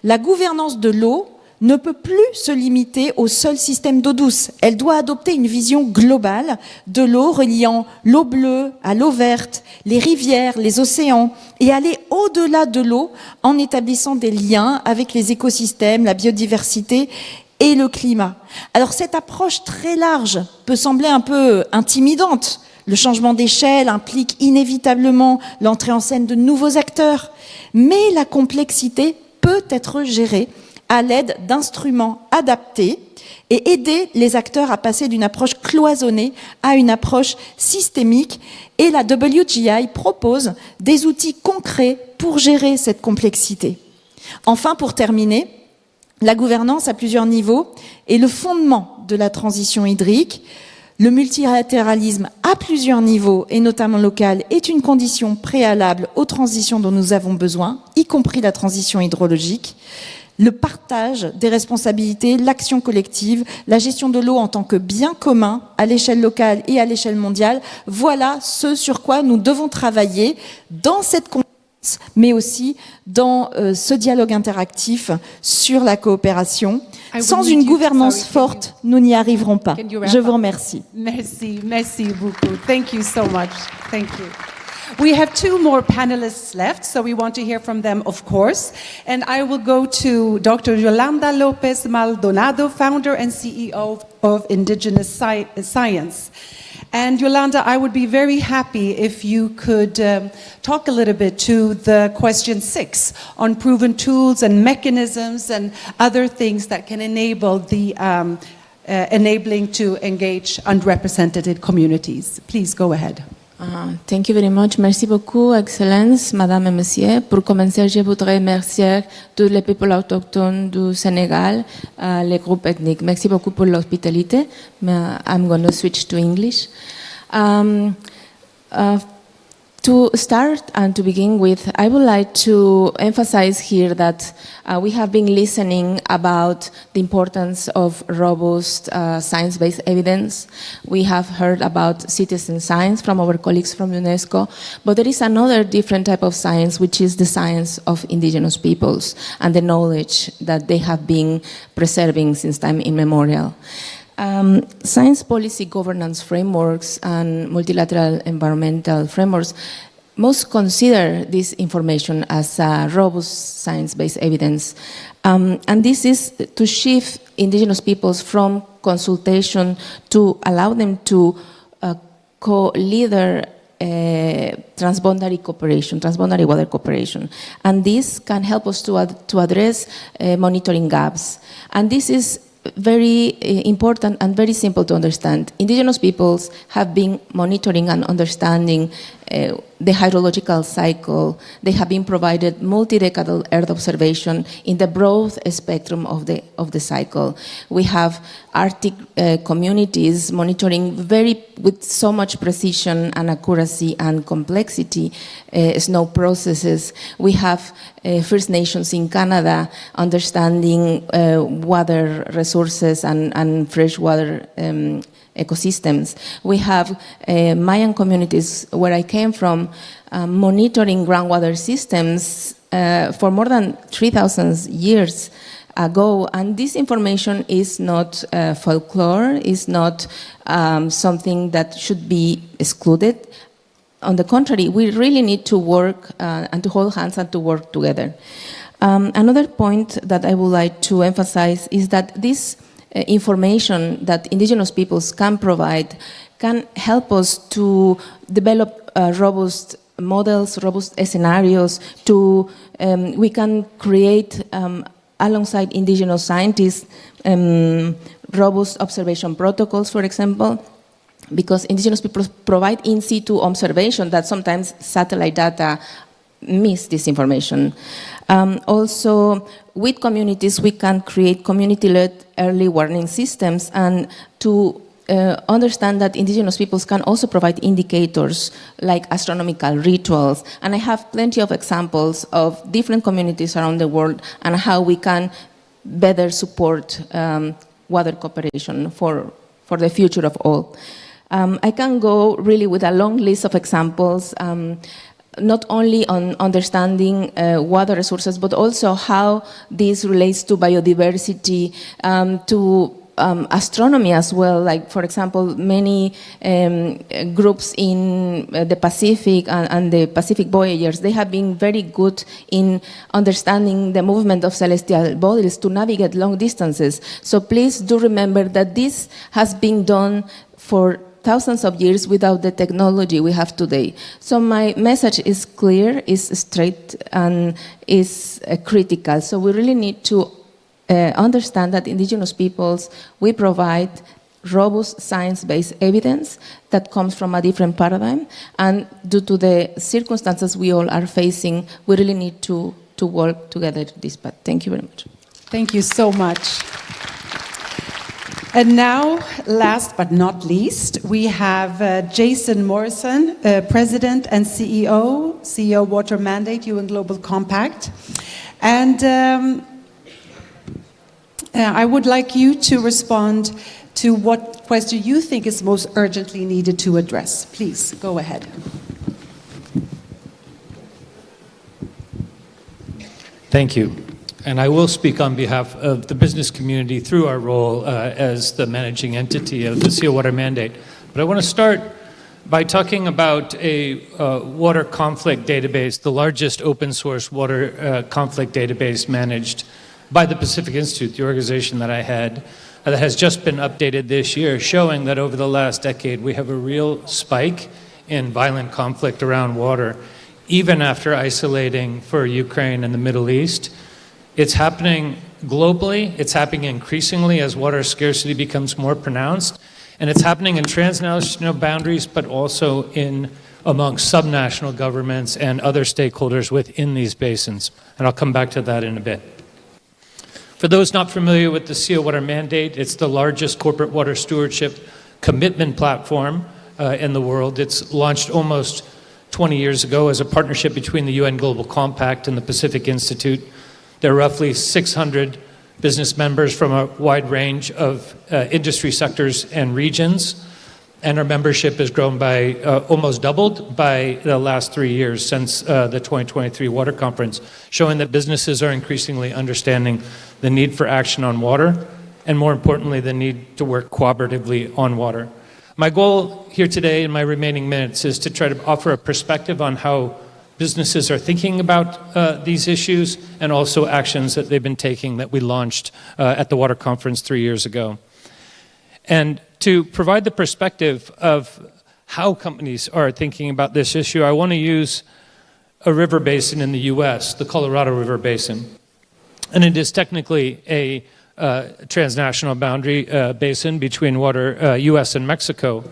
La gouvernance de l'eau ne peut plus se limiter au seul système d'eau douce. Elle doit adopter une vision globale de l'eau reliant l'eau bleue à l'eau verte, les rivières, les océans, et aller au-delà de l'eau en établissant des liens avec les écosystèmes, la biodiversité et le climat. Alors cette approche très large peut sembler un peu intimidante. Le changement d'échelle implique inévitablement l'entrée en scène de nouveaux acteurs, mais la complexité peut être gérée à l'aide d'instruments adaptés et aider les acteurs à passer d'une approche cloisonnée à une approche systémique. Et la WGI propose des outils concrets pour gérer cette complexité. Enfin, pour terminer, la gouvernance à plusieurs niveaux est le fondement de la transition hydrique. Le multilatéralisme à plusieurs niveaux, et notamment local, est une condition préalable aux transitions dont nous avons besoin, y compris la transition hydrologique. Le partage des responsabilités, l'action collective, la gestion de l'eau en tant que bien commun à l'échelle locale et à l'échelle mondiale, voilà ce sur quoi nous devons travailler dans cette mais aussi dans ce dialogue interactif sur la coopération. Sans une gouvernance forte, nous n'y arriverons pas. Je vous remercie. Merci beaucoup. Thank you so much. Thank you. We have two more panelists left, so we want to hear from them, of course. And I will go to Dr. Yolanda Lopez Maldonado, founder and CEO of Indigenous Science. And Yolanda, I would be very happy if you could talk a little bit to the question 6 on proven tools and mechanisms and other things that can enable the enabling to engage underrepresented communities. Please go ahead. Thank you very much. Merci beaucoup, Excellence, Madame et Monsieur. Pour commencer, je voudrais remercier tous les peuples autochtones du Sénégal, les groupes ethniques. Merci beaucoup pour l'hospitalité. I'm going to switch to English. To start and to begin with, I would like to emphasize here that we have been listening about the importance of robust science-based evidence. We have heard about citizen science from our colleagues from UNESCO, but there is another different type of science, which is the science of indigenous peoples and the knowledge that they have been preserving since time immemorial. Science policy governance frameworks and multilateral environmental frameworks must consider this information as robust science-based evidence. And this is to shift indigenous peoples from consultation to allow them to co-leader transboundary cooperation, transboundary water cooperation. And this can help us to address monitoring gaps. And this is very important and very simple to understand. Indigenous peoples have been monitoring and understanding the hydrological cycle. They have been provided multi-decadal Earth observation in the broad spectrum of the cycle. We have Arctic communities monitoring with so much precision and accuracy and complexity snow processes. We have First Nations in Canada understanding water resources and freshwater ecosystems. We have Mayan communities where I came from monitoring groundwater systems for more than 3,000 years ago, and this information is not folklore, is not something that should be excluded. On the contrary, we really need to work and to hold hands and to work together. Another point that I would like to emphasize is that this information that indigenous peoples can provide can help us to develop robust models, robust scenarios. We can create, alongside indigenous scientists, robust observation protocols, for example, because indigenous people provide in situ observation that sometimes satellite data miss this information. Also, with communities, we can create community-led early warning systems, and to understand that indigenous peoples can also provide indicators like astronomical rituals. And I have plenty of examples of different communities around the world and how we can better support water cooperation for the future of all. I can go really with a long list of examples, not only on understanding water resources, but also how this relates to biodiversity, to astronomy as well. Like, for example, many groups in the Pacific and the Pacific Voyagers, they have been very good in understanding the movement of celestial bodies to navigate long distances. So please do remember that this has been done for thousands of years without the technology we have today. So my message is clear, is straight, and is critical. So we really need to understand that indigenous peoples, we provide robust science-based evidence that comes from a different paradigm, and due to the circumstances we all are facing, we really need to work together this path. Thank you very much. Thank you so much. And now, last but not least, we have Jason Morrison, President and CEO Water Mandate, UN Global Compact. And I would like you to respond to what question you think is most urgently needed to address. Please, go ahead. Thank you. And I will speak on behalf of the business community through our role as the managing entity of the Sea Water Mandate. But I want to start by talking about a water conflict database, the largest open source water conflict database managed by the Pacific Institute, the organization that I had, that has just been updated this year, showing that over the last decade we have a real spike in violent conflict around water, even after isolating for Ukraine and the Middle East. It's happening globally, it's happening increasingly as water scarcity becomes more pronounced, and it's happening in transnational boundaries, but also among subnational governments and other stakeholders within these basins. And I'll come back to that in a bit. For those not familiar with the Sea Water Mandate, it's the largest corporate water stewardship commitment platform in the world. It's launched almost 20 years ago as a partnership between the UN Global Compact and the Pacific Institute. There are roughly 600 business members from a wide range of industry sectors and regions, and our membership has grown by almost doubled by the last 3 years since the 2023 Water Conference, showing that businesses are increasingly understanding the need for action on water, and more importantly, the need to work cooperatively on water. My goal here today in my remaining minutes is to try to offer a perspective on how businesses are thinking about these issues and also actions that they've been taking that we launched at the Water Conference 3 years ago. And to provide the perspective of how companies are thinking about this issue, I want to use a river basin in the US, the Colorado River Basin. And it is technically a transnational boundary basin between US and Mexico.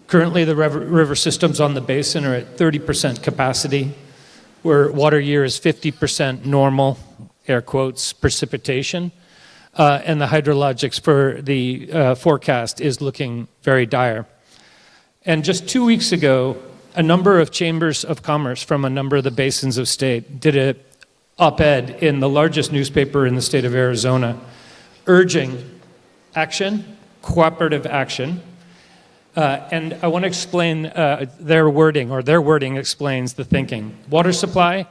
Currently, the river systems on the basin are at 30% capacity, where water year is 50% normal, air quotes, precipitation. And the hydrologics for the forecast is looking very dire. And just 2 weeks ago, a number of chambers of commerce from a number of the basins of state did an op-ed in the largest newspaper in the state of Arizona, urging action, cooperative action. And I want to explain their wording, or their wording explains the thinking. Water supply,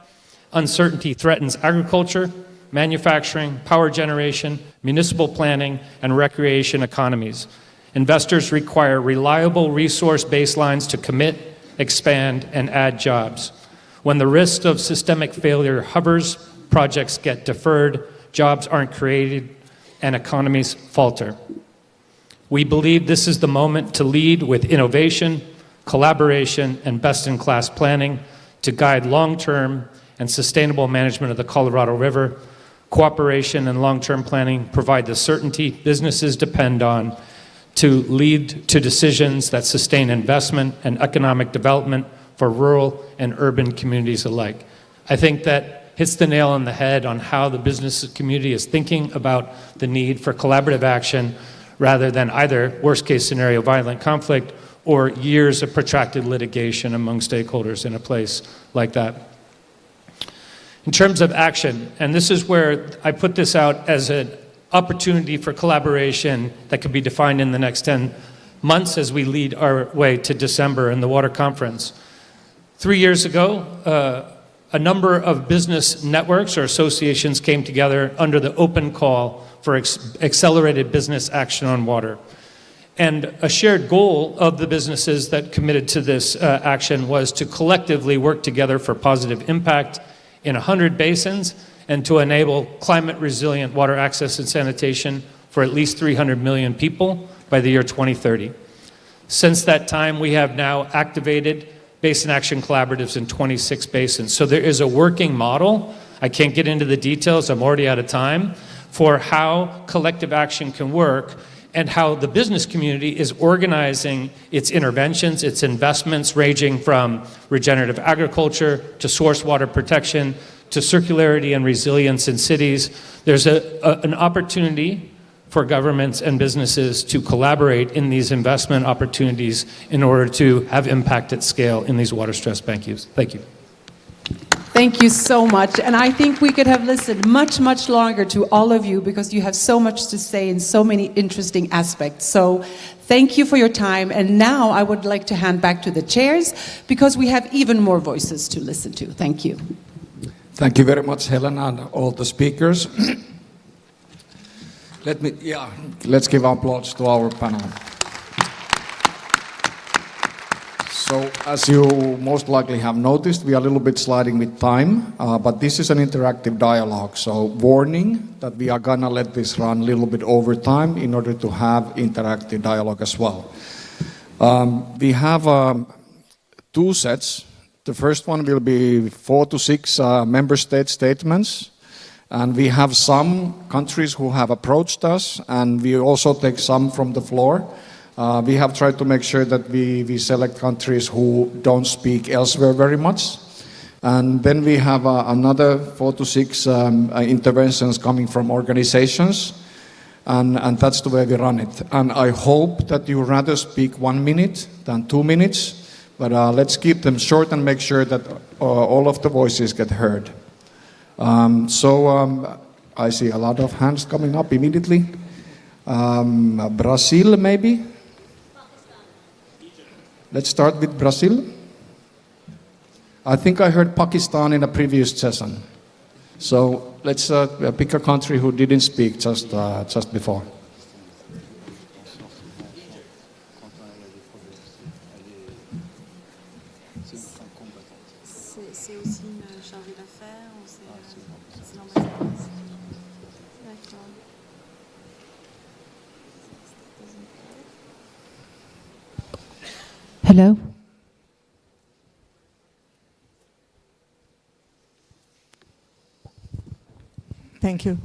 uncertainty threatens agriculture, manufacturing, power generation, municipal planning, and recreation economies. Investors require reliable resource baselines to commit, expand, and add jobs. When the risk of systemic failure hovers, projects get deferred, jobs aren't created, and economies falter. We believe this is the moment to lead with innovation, collaboration, and best-in-class planning to guide long-term and sustainable management of the Colorado River. Cooperation and long-term planning provide the certainty businesses depend on to lead to decisions that sustain investment and economic development for rural and urban communities alike. I think that hits the nail on the head on how the business community is thinking about the need for collaborative action rather than either worst-case scenario violent conflict or years of protracted litigation among stakeholders in a place like that. In terms of action, and this is where I put this out as an opportunity for collaboration that could be defined in the next 10 months as we lead our way to December in the Water Conference. 3 years ago, a number of business networks or associations came together under the open call for accelerated business action on water. And a shared goal of the businesses that committed to this action was to collectively work together for positive impact in 100 basins and to enable climate-resilient water access and sanitation for at least 300 million people by the year 2030. Since that time, we have now activated basin action collaboratives in 26 basins. So there is a working model. I can't get into the details, I'm already out of time, for how collective action can work and how the business community is organizing its interventions, its investments, ranging from regenerative agriculture to source water protection to circularity and resilience in cities. There's an opportunity for governments and businesses to collaborate in these investment opportunities in order to have impact at scale in these water-stressed bank use. Thank you. Thank you so much. And I think we could have listened much, much longer to all of you because you have so much to say in so many interesting aspects. So thank you for your time. And now I would like to hand back to the chairs because we have even more voices to listen to. Thank you. Thank you very much, Helena, and all the speakers. Let's give applause to our panel. So, as you most likely have noticed, we are a little bit sliding with time, but this is an interactive dialogue. So, warning that we are gonna let this run a little bit over time in order to have interactive dialogue as well. We have 2 sets. The first one will be 4 to 6 member state statements. And we have some countries who have approached us, and we also take some from the floor. We have tried to make sure that we select countries who don't speak elsewhere very much. And then we have another 4 to 6 interventions coming from organizations. And that's the way we run it. And I hope that you rather speak 1 minute than 2 minutes. But let's keep them short and make sure that all of the voices get heard. I see a lot of hands coming up immediately. Brazil, maybe? Let's start with Brazil. I think I heard Pakistan in a previous session. So let's pick a country who didn't speak just before. C'est aussi une chargée d'affaires ou c'est l'ambassadrice? D'accord. Hello. Thank you.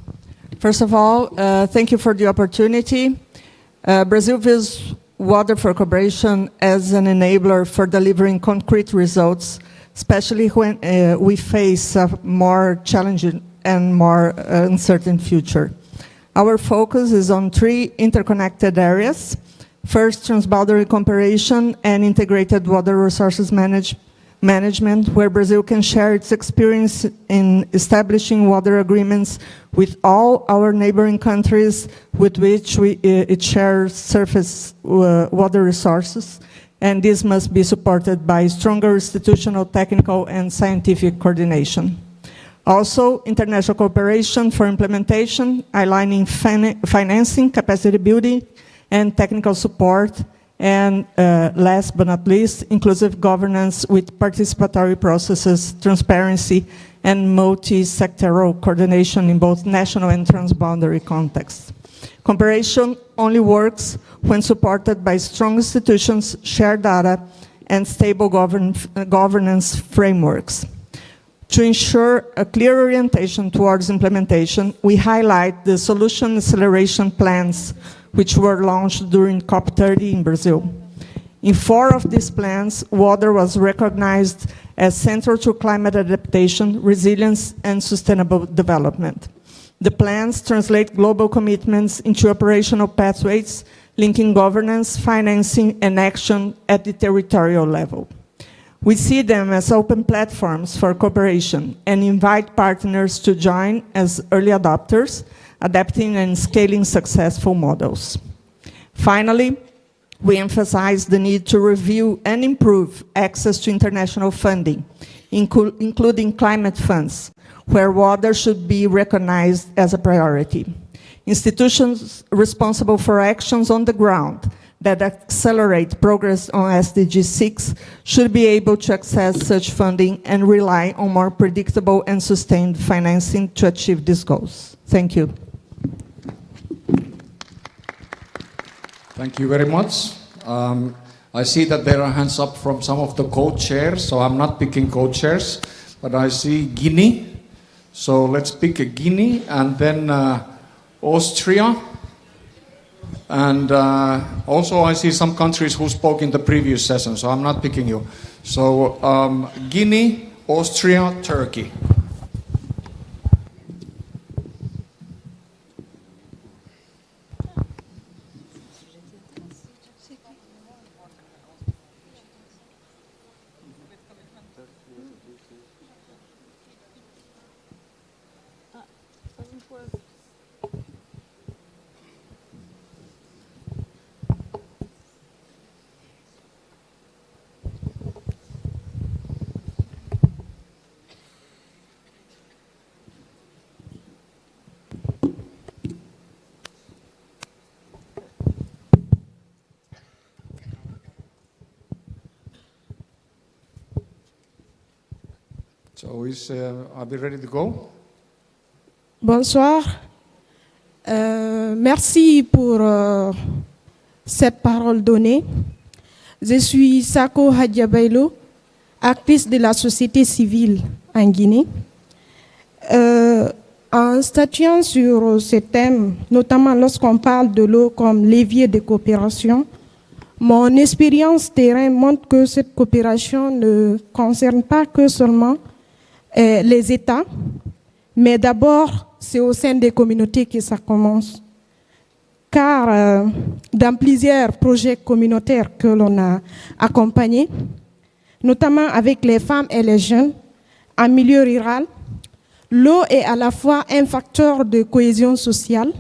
First of all, thank you for the opportunity. Brazil views water for cooperation as an enabler for delivering concrete results, especially when we face a more challenging and more uncertain future. Our focus is on 3 interconnected areas. First, transboundary cooperation and integrated water resources management, where Brazil can share its experience in establishing water agreements with all our neighboring countries with which it shares surface water resources. And this must be supported by stronger institutional, technical, and scientific coordination. Also, international cooperation for implementation, aligning financing, capacity building, and technical support, and last but not least, inclusive governance with participatory processes, transparency, and multi-sectoral coordination in both national and transboundary contexts. Cooperation only works when supported by strong institutions, shared data, and stable governance frameworks. To ensure a clear orientation towards implementation, we highlight the solution acceleration plans which were launched during COP30 in Brazil. In 4 of these plans, water was recognized as central to climate adaptation, resilience, and sustainable development. The plans translate global commitments into operational pathways, linking governance, financing, and action at the territorial level. We see them as open platforms for cooperation and invite partners to join as early adopters, adapting and scaling successful models. Finally, we emphasize the need to review and improve access to international funding, including climate funds, where water should be recognized as a priority. Institutions responsible for actions on the ground that accelerate progress on SDG 6 should be able to access such funding and rely on more predictable and sustained financing to achieve these goals. Thank you. Thank you very much. I see that there are hands up from some of the co-chairs, so I'm not picking co-chairs, but I see Guinea. So let's pick a Guinea, and then Austria. And also I see some countries who spoke in the previous session, so I'm not picking you. So Guinea, Austria, Turkey. So are we ready to go? Bonsoir. Merci pour cette parole donnée. Je suis Sako Hadjabailo, actrice de la société civile en Guinée. En statuant sur ce thème, notamment lorsqu'on parle de l'eau comme levier de coopération, mon expérience terrain montre que cette coopération ne concerne pas que seulement les États, mais d'abord, c'est au sein des communautés que ça commence. Car dans plusieurs projets communautaires que l'on a accompagnés, notamment avec les femmes et les jeunes en milieu rural, l'eau est à la fois un facteur de cohésion sociale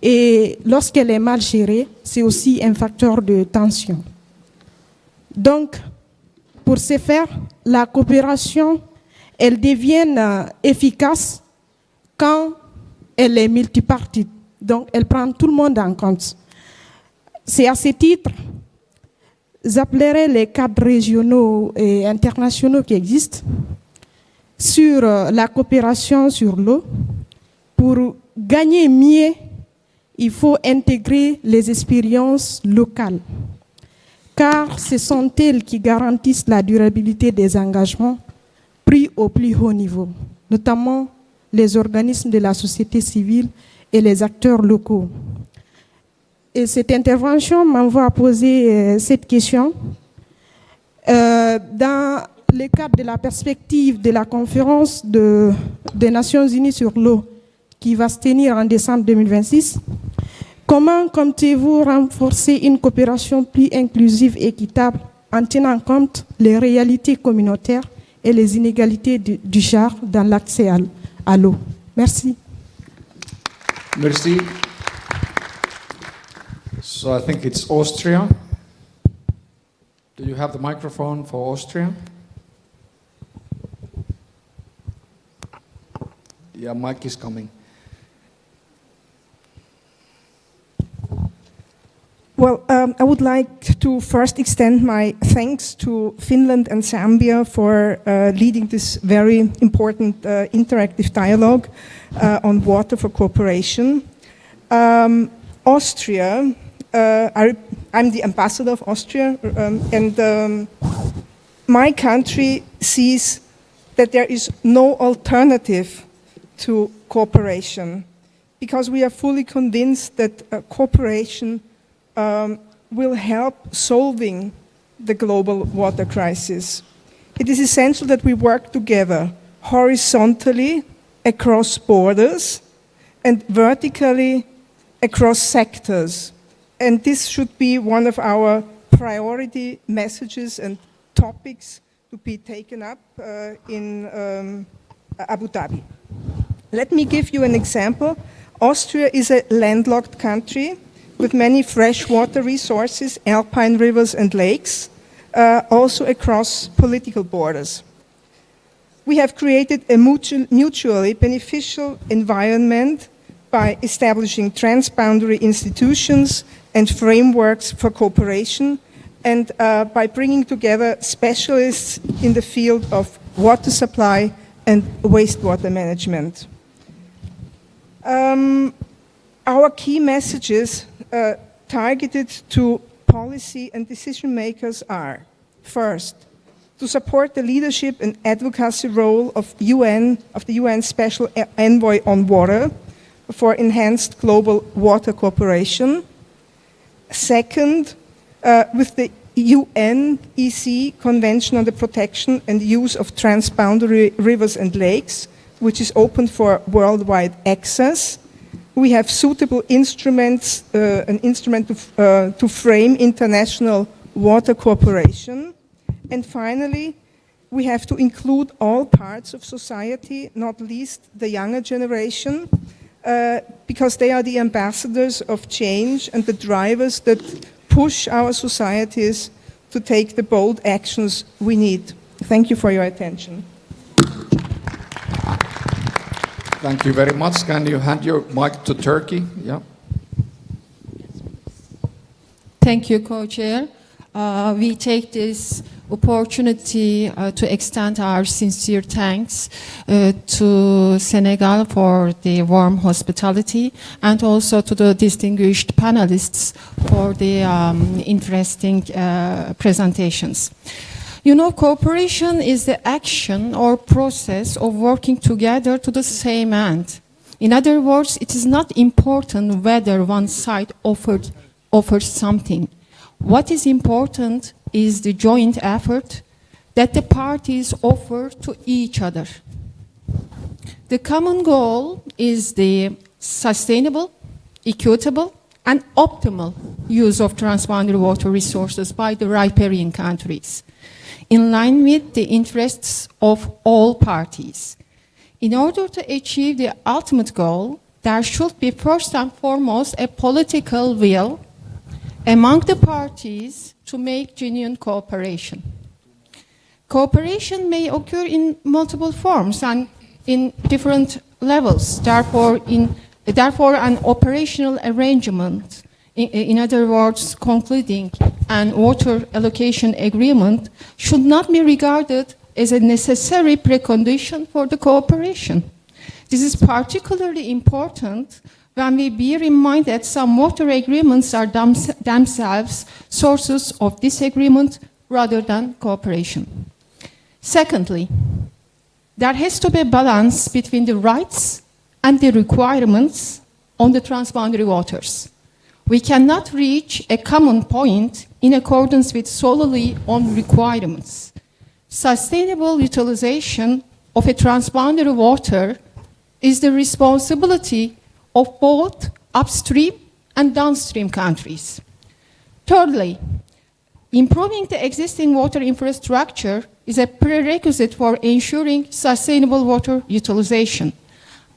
et lorsqu'elle est mal gérée, c'est aussi un facteur de tension. Donc, pour ce faire, la coopération, elle devient efficace quand elle est multipartite. Donc, elle prend tout le monde en compte. C'est à ce titre, j'appellerai les cadres régionaux et internationaux qui existent sur la coopération sur l'eau. Pour gagner mieux, il faut intégrer les expériences locales, car ce sont elles qui garantissent la durabilité des engagements pris au plus haut niveau, notamment les organismes de la société civile et les acteurs locaux. Et cette intervention m'envoie à poser cette question. Dans le cadre de la perspective de la conférence des Nations Unies sur l'eau qui va se tenir en décembre 2026, comment comptez-vous renforcer une coopération plus inclusive et équitable en tenant compte les réalités communautaires et les inégalités du genre dans l'accès à l'eau? Merci. Merci. So I think it's Austria. Do you have the microphone for Austria? Yeah, mic is coming. Well, I would like to first extend my thanks to Finland and Zambia for leading this very important interactive dialogue on water for cooperation. Austria, I'm the ambassador of Austria, and my country sees that there is no alternative to cooperation, because we are fully convinced that cooperation will help solving the global water crisis. It is essential that we work together horizontally across borders and vertically across sectors. And this should be one of our priority messages and topics to be taken up in Abu Dhabi. Let me give you an example. Austria is a landlocked country with many freshwater resources, alpine rivers and lakes, also across political borders. We have created a mutually beneficial environment by establishing transboundary institutions and frameworks for cooperation, and by bringing together specialists in the field of water supply and wastewater management. Our key messages targeted to policy and decision makers are: first, to support the leadership and advocacy role of the UN Special Envoy on Water for enhanced global water cooperation. Second, with the UNEC Convention on the Protection and Use of Transboundary Rivers and Lakes, which is open for worldwide access. We have suitable instruments, an instrument to frame international water cooperation. And finally, we have to include all parts of society, not least the younger generation, because they are the ambassadors of change and the drivers that push our societies to take the bold actions we need. Thank you for your attention. Thank you very much. Can you hand your mic to Turkey? Yeah. Thank you, Co-Chair. We take this opportunity to extend our sincere thanks to Senegal for the warm hospitality and also to the distinguished panelists for the interesting presentations. You know, cooperation is the action or process of working together to the same end. In other words, it is not important whether one side offers something. What is important is the joint effort that the parties offer to each other. The common goal is the sustainable, equitable, and optimal use of transboundary water resources by the riparian countries, in line with the interests of all parties. In order to achieve the ultimate goal, there should be first and foremost a political will among the parties to make genuine cooperation. Cooperation may occur in multiple forms and in different levels. Therefore, an operational arrangement, in other words, concluding an water allocation agreement, should not be regarded as a necessary precondition for the cooperation. This is particularly important when we bear in mind that some water agreements are themselves sources of disagreement rather than cooperation. Secondly, there has to be a balance between the rights and the requirements on the transboundary waters. We cannot reach a common point in accordance with solely on requirements. Sustainable utilization of a transboundary water is the responsibility of both upstream and downstream countries. Thirdly, improving the existing water infrastructure is a prerequisite for ensuring sustainable water utilization.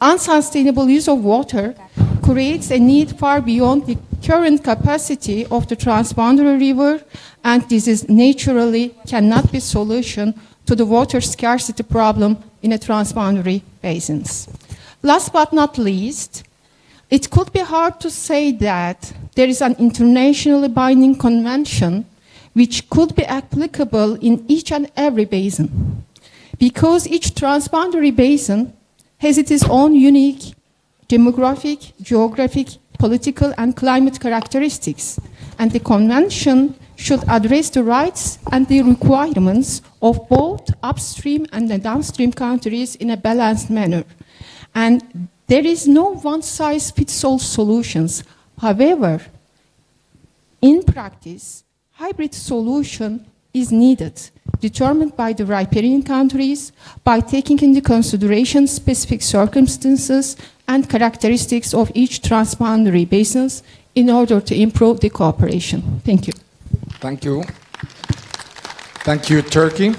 Unsustainable use of water creates a need far beyond the current capacity of the transboundary river, and this is naturally cannot be a solution to the water scarcity problem in the transboundary basins. Last but not least, it could be hard to say that there is an internationally binding convention which could be applicable in each and every basin, because each transboundary basin has its own unique demographic, geographic, political, and climate characteristics, and the convention should address the rights and the requirements of both upstream and the downstream countries in a balanced manner. And there is no one-size-fits-all solutions. However, in practice, hybrid solution is needed, determined by the riparian countries by taking into consideration specific circumstances and characteristics of each transboundary basins in order to improve the cooperation. Thank you. Thank you. Thank you, Turkey.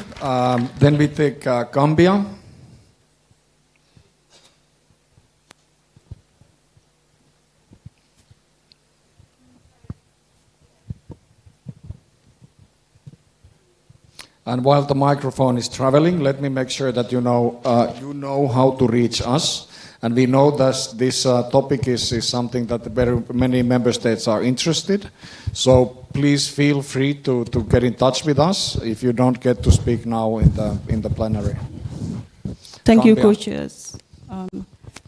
Then we take Gambia. And while the microphone is traveling, let me make sure that you know how to reach us. And we know that this topic is something that very many member states are interested. So please feel free to get in touch with us if you don't get to speak now in the plenary. Thank you, Gambia. co-chairs.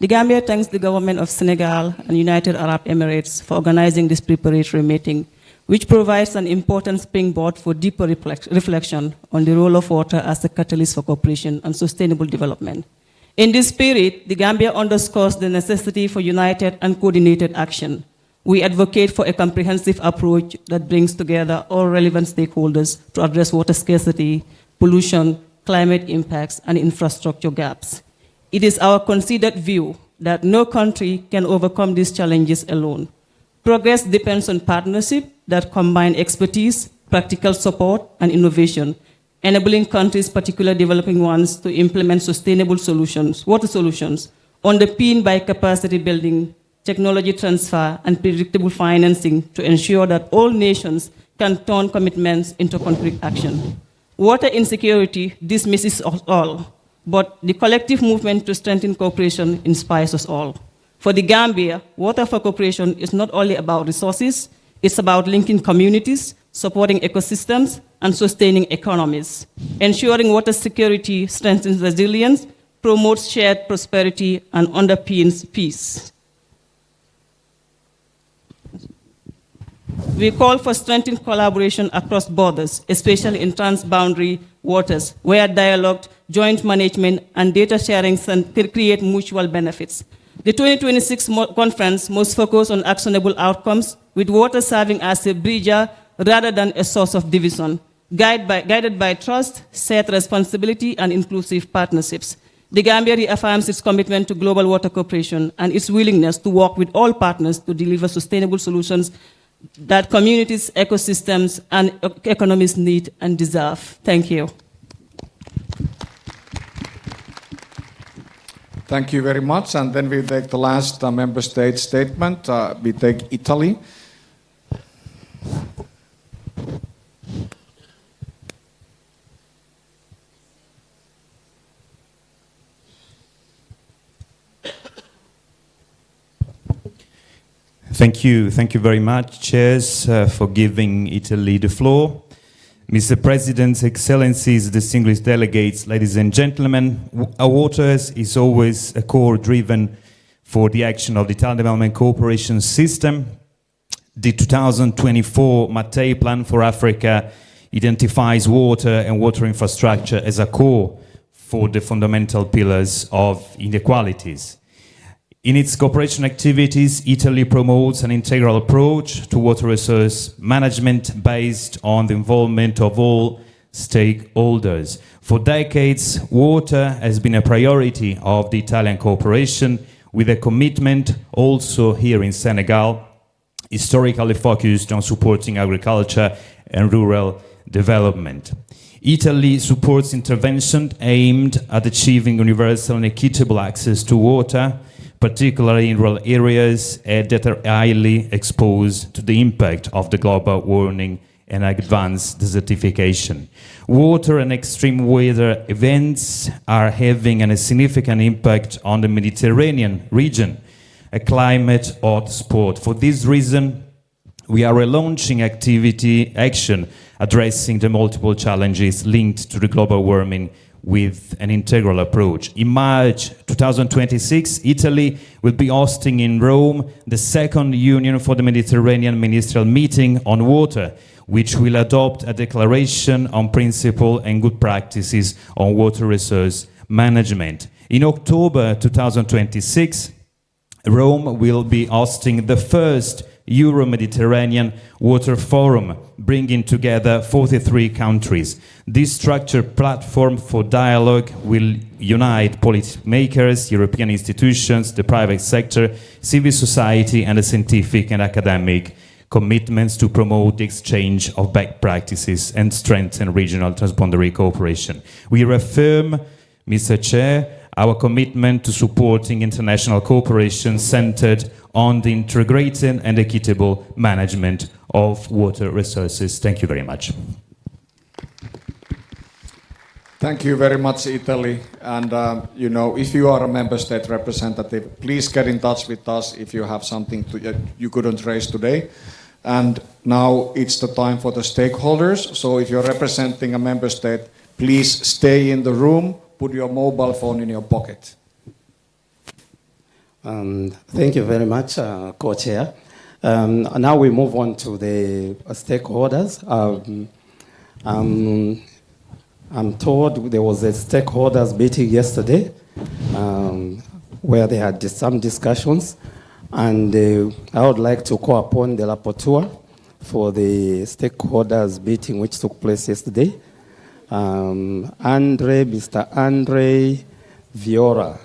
The Gambia thanks the government of Senegal and United Arab Emirates for organizing this preparatory meeting, which provides an important springboard for deeper reflection on the role of water as a catalyst for cooperation and sustainable development. In this spirit, the Gambia underscores the necessity for united and coordinated action. We advocate for a comprehensive approach that brings together all relevant stakeholders to address water scarcity, pollution, climate impacts, and infrastructure gaps. It is our considered view that no country can overcome these challenges alone. Progress depends on partnership that combine expertise, practical support, and innovation, enabling countries, particularly developing ones, to implement sustainable solutions, water solutions, underpinned by capacity building, technology transfer, and predictable financing to ensure that all nations can turn commitments into concrete action. Water insecurity dismisses us all, but the collective movement to strengthen cooperation inspires us all. For the Gambia, water for cooperation is not only about resources, it's about linking communities, supporting ecosystems, and sustaining economies. Ensuring water security strengthens resilience, promotes shared prosperity, and underpins peace. We call for strengthened collaboration across borders, especially in transboundary waters, where dialogue, joint management, and data sharing can create mutual benefits. The 2026 conference must focus on actionable outcomes, with water serving as a bridge rather than a source of division, guided by trust, shared responsibility, and inclusive partnerships. The Gambia reaffirms its commitment to global water cooperation and its willingness to work with all partners to deliver sustainable solutions that communities, ecosystems, and economies need and deserve. Thank you. Thank you very much. And then we take the last member state statement. We take Italy. Thank you very much, Chairs, for giving Italy the floor. Mr. President, Excellencies, distinguished delegates, ladies and gentlemen, our waters is always a core driven for the action of the Italian Development Cooperation System. The 2024 Mattei Plan for Africa identifies water and water infrastructure as a core for the fundamental pillars of inequalities. In its cooperation activities, Italy promotes an integral approach to water resource management based on the involvement of all stakeholders. For decades, water has been a priority of the Italian cooperation, with a commitment also here in Senegal, historically focused on supporting agriculture and rural development. Italy supports intervention aimed at achieving universal and equitable access to water, particularly in rural areas that are highly exposed to the impact of the global warming and advanced desertification. Water and extreme weather events are having a significant impact on the Mediterranean region, a climate hotspot. For this reason, we are relaunching action addressing the multiple challenges linked to the global warming with an integral approach. In March 2026, Italy will be hosting in Rome the second Union for the Mediterranean ministerial meeting on water, which will adopt a declaration on principle and good practices on water resource management. In October 2026, Rome will be hosting the first Euro-Mediterranean Water Forum, bringing together 43 countries. This structured platform for dialogue will unite policymakers, European institutions, the private sector, civil society, and the scientific and academic commitments to promote the exchange of best practices and strengthen regional transboundary cooperation. We reaffirm, Mr. Chair, our commitment to supporting international cooperation centered on the integrated and equitable management of water resources. Thank you very much. Thank you very much, Italy. And, if you are a member state representative, please get in touch with us if you have something you couldn't raise today. And now it's the time for the stakeholders. So if you're representing a member state, please stay in the room, put your mobile phone in your pocket. Thank you very much, Co-Chair. Now we move on to the stakeholders. I'm told there was a stakeholders meeting yesterday where they had some discussions, and I would like to call upon the rapporteur for the stakeholders meeting which took place yesterday, Mr. Andre Viora,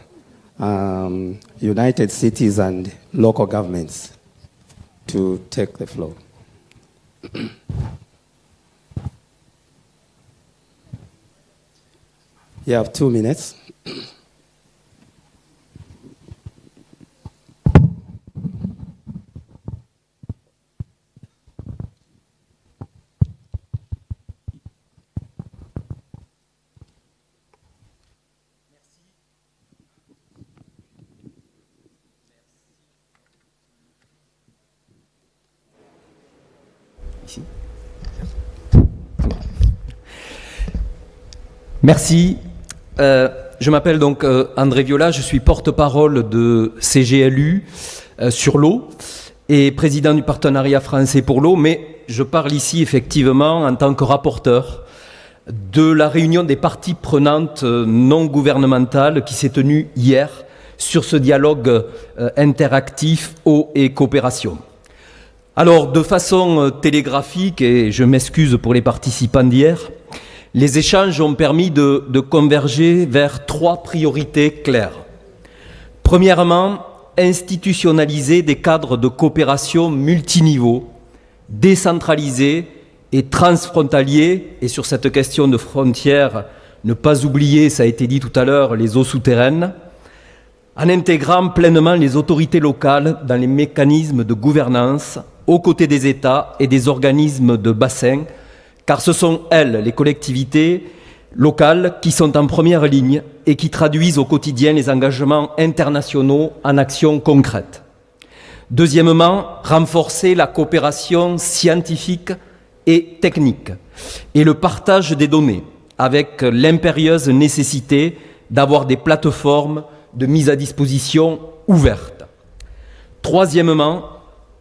United Cities and Local Governments, to take the floor. You have 2 minutes. Merci. Je m'appelle donc André Viola, je suis porte-parole de CGLU sur l'eau et président du partenariat français pour l'eau, mais je parle ici effectivement en tant que rapporteur de la réunion des parties prenantes non gouvernementales qui s'est tenue hier sur ce dialogue interactif eau et coopération. Alors, de façon télégraphique, et je m'excuse pour les participants d'hier, les échanges ont permis de converger vers 3 priorités claires. Premièrement, institutionnaliser des cadres de coopération multiniveaux, décentralisés et transfrontaliers, et sur cette question de frontières, ne pas oublier, ça a été dit tout à l'heure, les eaux souterraines, en intégrant pleinement les autorités locales dans les mécanismes de gouvernance aux côtés des États et des organismes de bassin, car ce sont elles, les collectivités locales, qui sont en première ligne et qui traduisent au quotidien les engagements internationaux en actions concrètes. Deuxièmement, renforcer la coopération scientifique et technique et le partage des données, avec l'impérieuse nécessité d'avoir des plateformes de mise à disposition ouvertes. Troisièmement,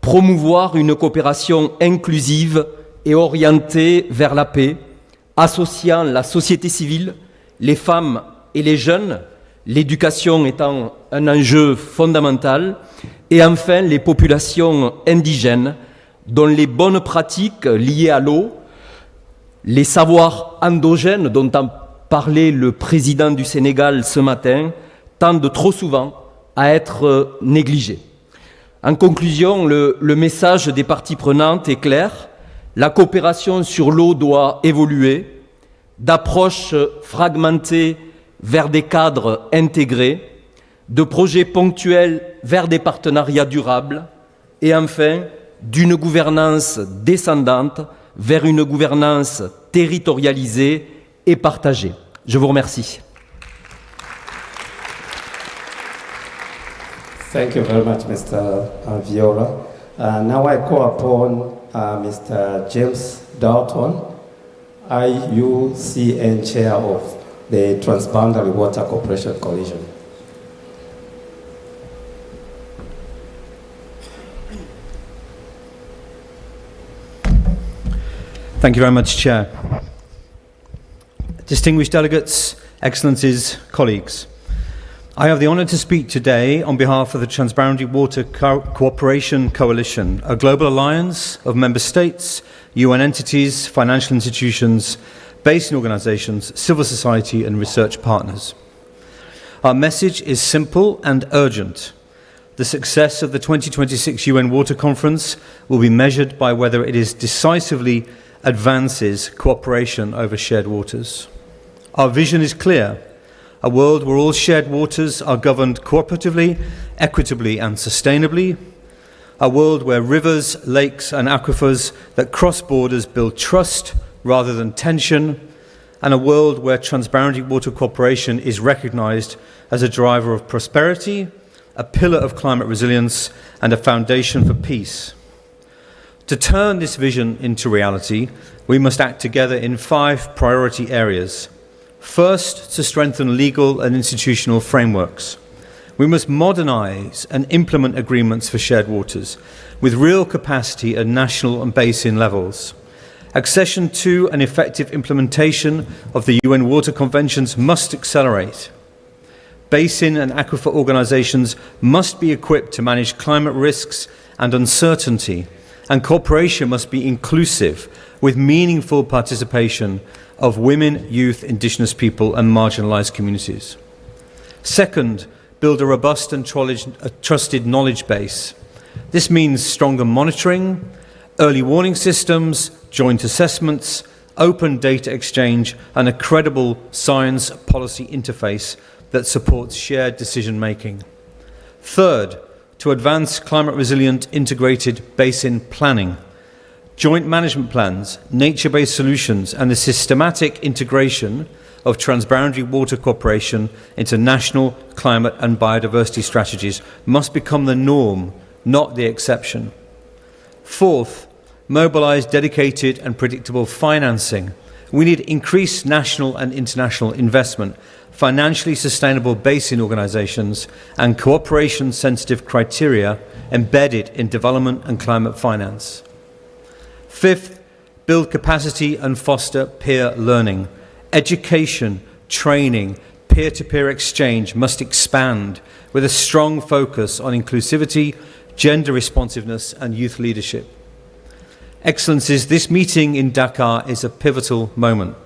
promouvoir une coopération inclusive et orientée vers la paix, associant la société civile, les femmes et les jeunes, l'éducation étant un enjeu fondamental, et enfin les populations indigènes, dont les bonnes pratiques liées à l'eau, les savoirs endogènes dont a parlé le président du Sénégal ce matin, tendent trop souvent à être négligés. En conclusion, le message des parties prenantes est clair. La coopération sur l'eau doit évoluer, d'approches fragmentées vers des cadres intégrés, de projets ponctuels vers des partenariats durables, et enfin, d'une gouvernance descendante vers une gouvernance territorialisée et partagée. Je vous remercie. Thank you very much, Mr. Viola. Now I call upon Mr. James Dalton, IUCN Chair of the Transboundary Water Cooperation Coalition. Thank you very much, Chair. Distinguished delegates, Excellencies, colleagues. I have the honour to speak today on behalf of the Transboundary Water Cooperation Coalition, a global alliance of member states, UN entities, financial institutions, basin organisations, civil society and research partners. Our message is simple and urgent. The success of the 2026 UN Water Conference will be measured by whether it is decisively advances cooperation over shared waters. Our vision is clear. A world where all shared waters are governed cooperatively, equitably and sustainably. A world where rivers, lakes and aquifers that cross borders build trust rather than tension. And a world where transboundary water cooperation is recognised as a driver of prosperity, a pillar of climate resilience and a foundation for peace. To turn this vision into reality, we must act together in 5 priority areas. First, to strengthen legal and institutional frameworks. We must modernise and implement agreements for shared waters with real capacity at national and basin levels. Accession to and effective implementation of the UN Water Conventions must accelerate. Basin and aquifer organisations must be equipped to manage climate risks and uncertainty, and cooperation must be inclusive with meaningful participation of women, youth, indigenous people and marginalised communities. Second, build a robust and trusted knowledge base. This means stronger monitoring, early warning systems, joint assessments, open data exchange and a credible science policy interface that supports shared decision making. Third, to advance climate resilient integrated basin planning. Joint management plans, nature-based solutions and the systematic integration of transboundary water cooperation into national climate and biodiversity strategies must become the norm, not the exception. Fourth, mobilise dedicated and predictable financing We need increased national and international investment, financially sustainable basin organisations, and cooperation-sensitive criteria embedded in development and climate finance. Fifth, build capacity and foster peer learning. Education, training, peer-to-peer exchange must expand with a strong focus on inclusivity, gender responsiveness and youth leadership. Excellencies, this meeting in Dakar is a pivotal moment.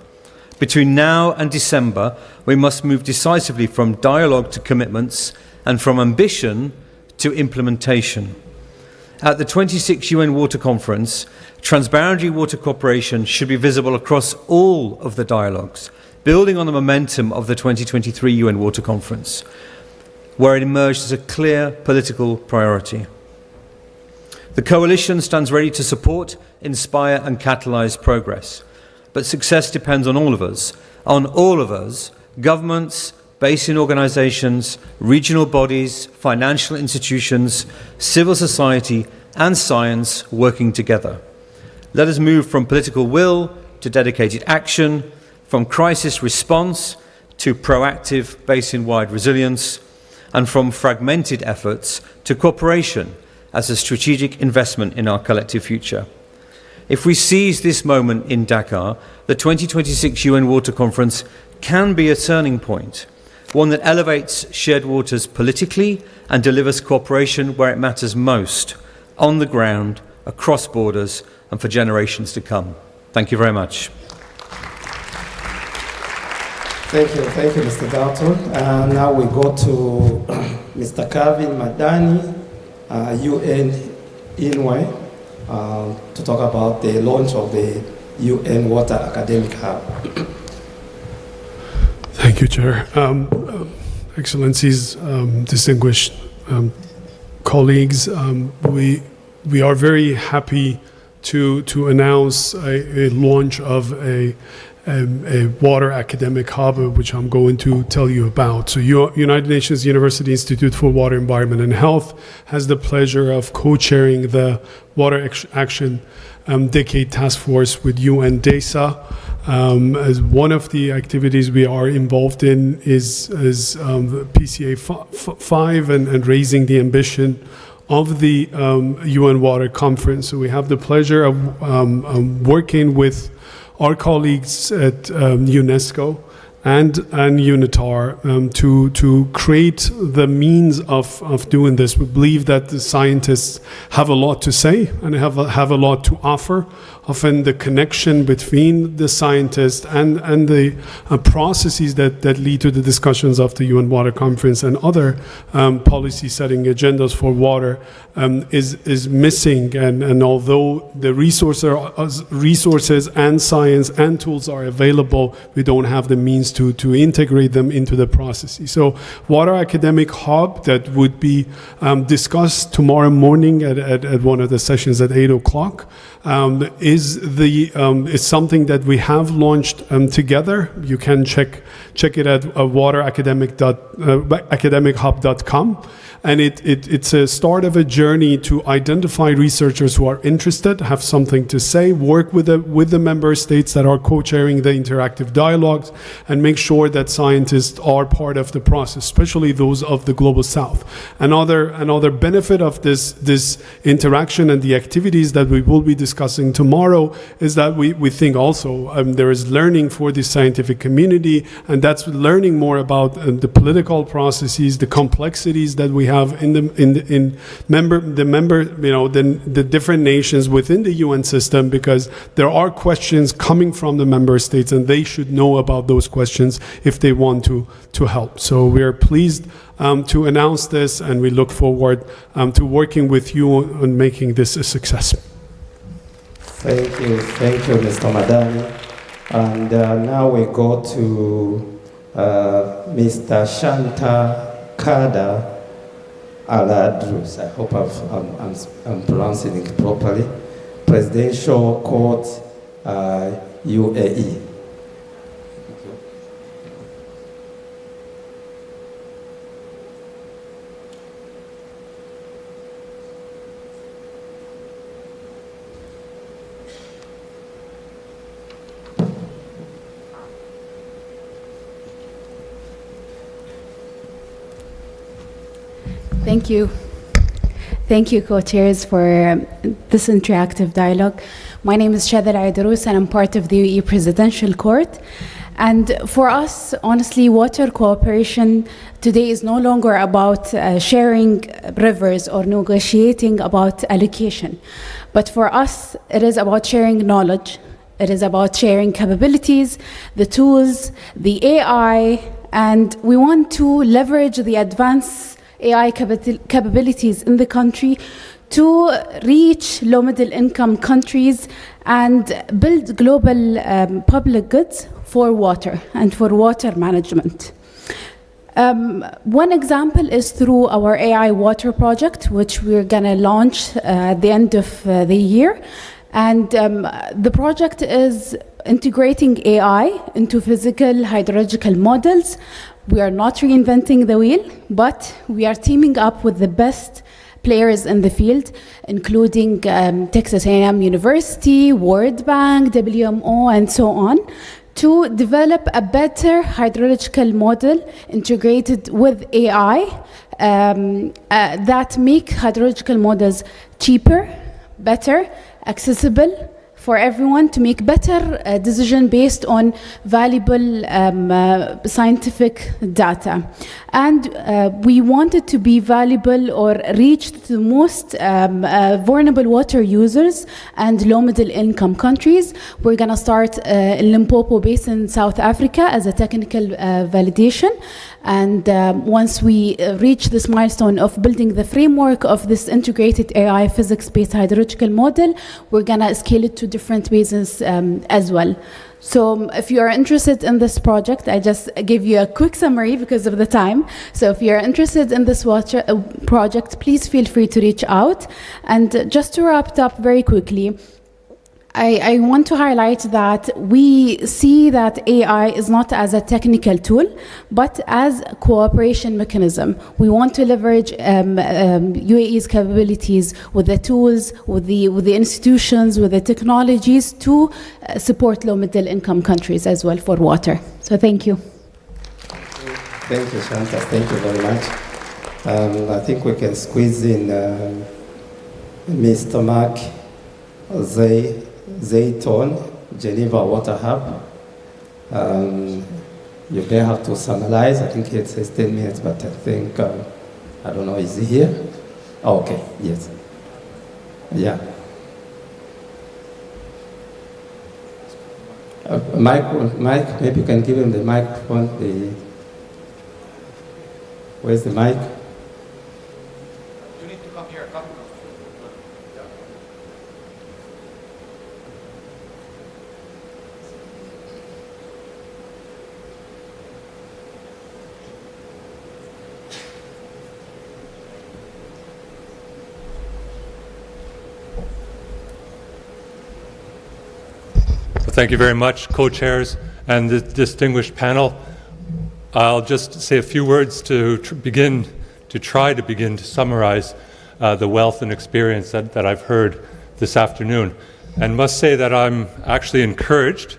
Between now and December, we must move decisively from dialogue to commitments and from ambition to implementation. At the 26th UN Water Conference, transparent water cooperation should be visible across all of the dialogues, building on the momentum of the 2023 UN Water Conference, where it emerged as a clear political priority. The Coalition stands ready to support, inspire and catalyse progress. But success depends on all of us, governments, basin organisations, regional bodies, financial institutions, civil society and science working together. Let us move from political will to dedicated action, from crisis response to proactive basin-wide resilience, and from fragmented efforts to cooperation as a strategic investment in our collective future. If we seize this moment in Dakar, the 2026 UN Water Conference can be a turning point, one that elevates shared waters politically and delivers cooperation where it matters most, on the ground, across borders, and for generations to come. Thank you very much. Thank you, Mr. Dalton. Now we go to Mr. Kevin Madani, UN Inouye, to talk about the launch of the UN Water Academic Hub. Thank you, Chair. Excellencies, distinguished colleagues, we are very happy to announce a launch of a water academic hub, which I'm going to tell you about. So United Nations University Institute for Water, Environment and Health has the pleasure of co-chairing the Water Action Decade Task Force with UN DESA. As one of the activities we are involved in is PCA 5 and raising the ambition of the UN Water Conference. So we have the pleasure of working with our colleagues at UNESCO and UNITAR to create the means of doing this. We believe that the scientists have a lot to say and have a lot to offer. Often the connection between the scientists and the processes that lead to the discussions of the UN Water Conference and other policy setting agendas for water is missing. And although the resources and science and tools are available, we don't have the means to integrate them into the processes. So Water Academic Hub that would be discussed tomorrow morning at one of the sessions at 8 o'clock is something that we have launched together. You can check it at wateracademichub.com. And it's a start of a journey to identify researchers who are interested, have something to say, work with the member states that are co-chairing the interactive dialogues, and make sure that scientists are part of the process, especially those of the Global South. Another benefit of this interaction and the activities that we will be discussing tomorrow is that we think also there is learning for the scientific community, and that's learning more about the political processes, the complexities that we have in the different nations within the UN system, because there are questions coming from the member states and they should know about those questions if they want to help. So we are pleased to announce this, and we look forward to working with you on making this a success. Thank you, Mr. Madani. And now we go to Mr. Shanta Kada Aladrus. I hope I'm pronouncing it properly. Presidential Court, UAE. Thank you. Thank you, co-chairs, for this interactive dialogue. My name is Shadar Aydrous, and I'm part of the UAE Presidential Court. And for us, honestly, water cooperation today is no longer about sharing rivers or negotiating about allocation. But for us, it is about sharing knowledge. It is about sharing capabilities, the tools, the AI, and we want to leverage the advanced AI capabilities in the country to reach low-middle income countries and build global public goods for water and for water management. One example is through our AI water project, which we're going to launch at the end of the year. And the project is integrating AI into physical hydrological models. We are not reinventing the wheel, but we are teaming up with the best players in the field, including Texas A&M University, World Bank, WMO, and so on, to develop a better hydrological model integrated with AI that make hydrological models cheaper, better, accessible for everyone to make better decision based on valuable scientific data. And we wanted to be valuable or reach the most vulnerable water users and low middle income countries. We're gonna start in Limpopo Basin, South Africa as a technical validation. And once we reach this milestone of building the framework of this integrated AI physics-based hydrological model, we're gonna scale it to different basins as well. So if you are interested in this project, I just gave you a quick summary because of the time. So if you're interested in this project, please feel free to reach out. And just to wrap it up very quickly, I want to highlight that we see that AI is not as a technical tool, but as a cooperation mechanism. We want to leverage UAE's capabilities with the tools, with the institutions, with the technologies to support low-middle income countries as well for water. So thank you. Thank you, Shanta. Thank you very much. I think we can squeeze in Mr. Mark Zayton, Geneva Water Hub. You may have to summarize. I think it says 10 minutes, but I think, I don't know, is he here? Oh, okay, yes. Yeah. Mike, maybe you can give him the microphone. Where's the mic? You need to come here. Come. Thank you very much, co-chairs and the distinguished panel. I'll just say a few words to try to begin to summarize the wealth and experience that I've heard this afternoon. And must say that I'm actually encouraged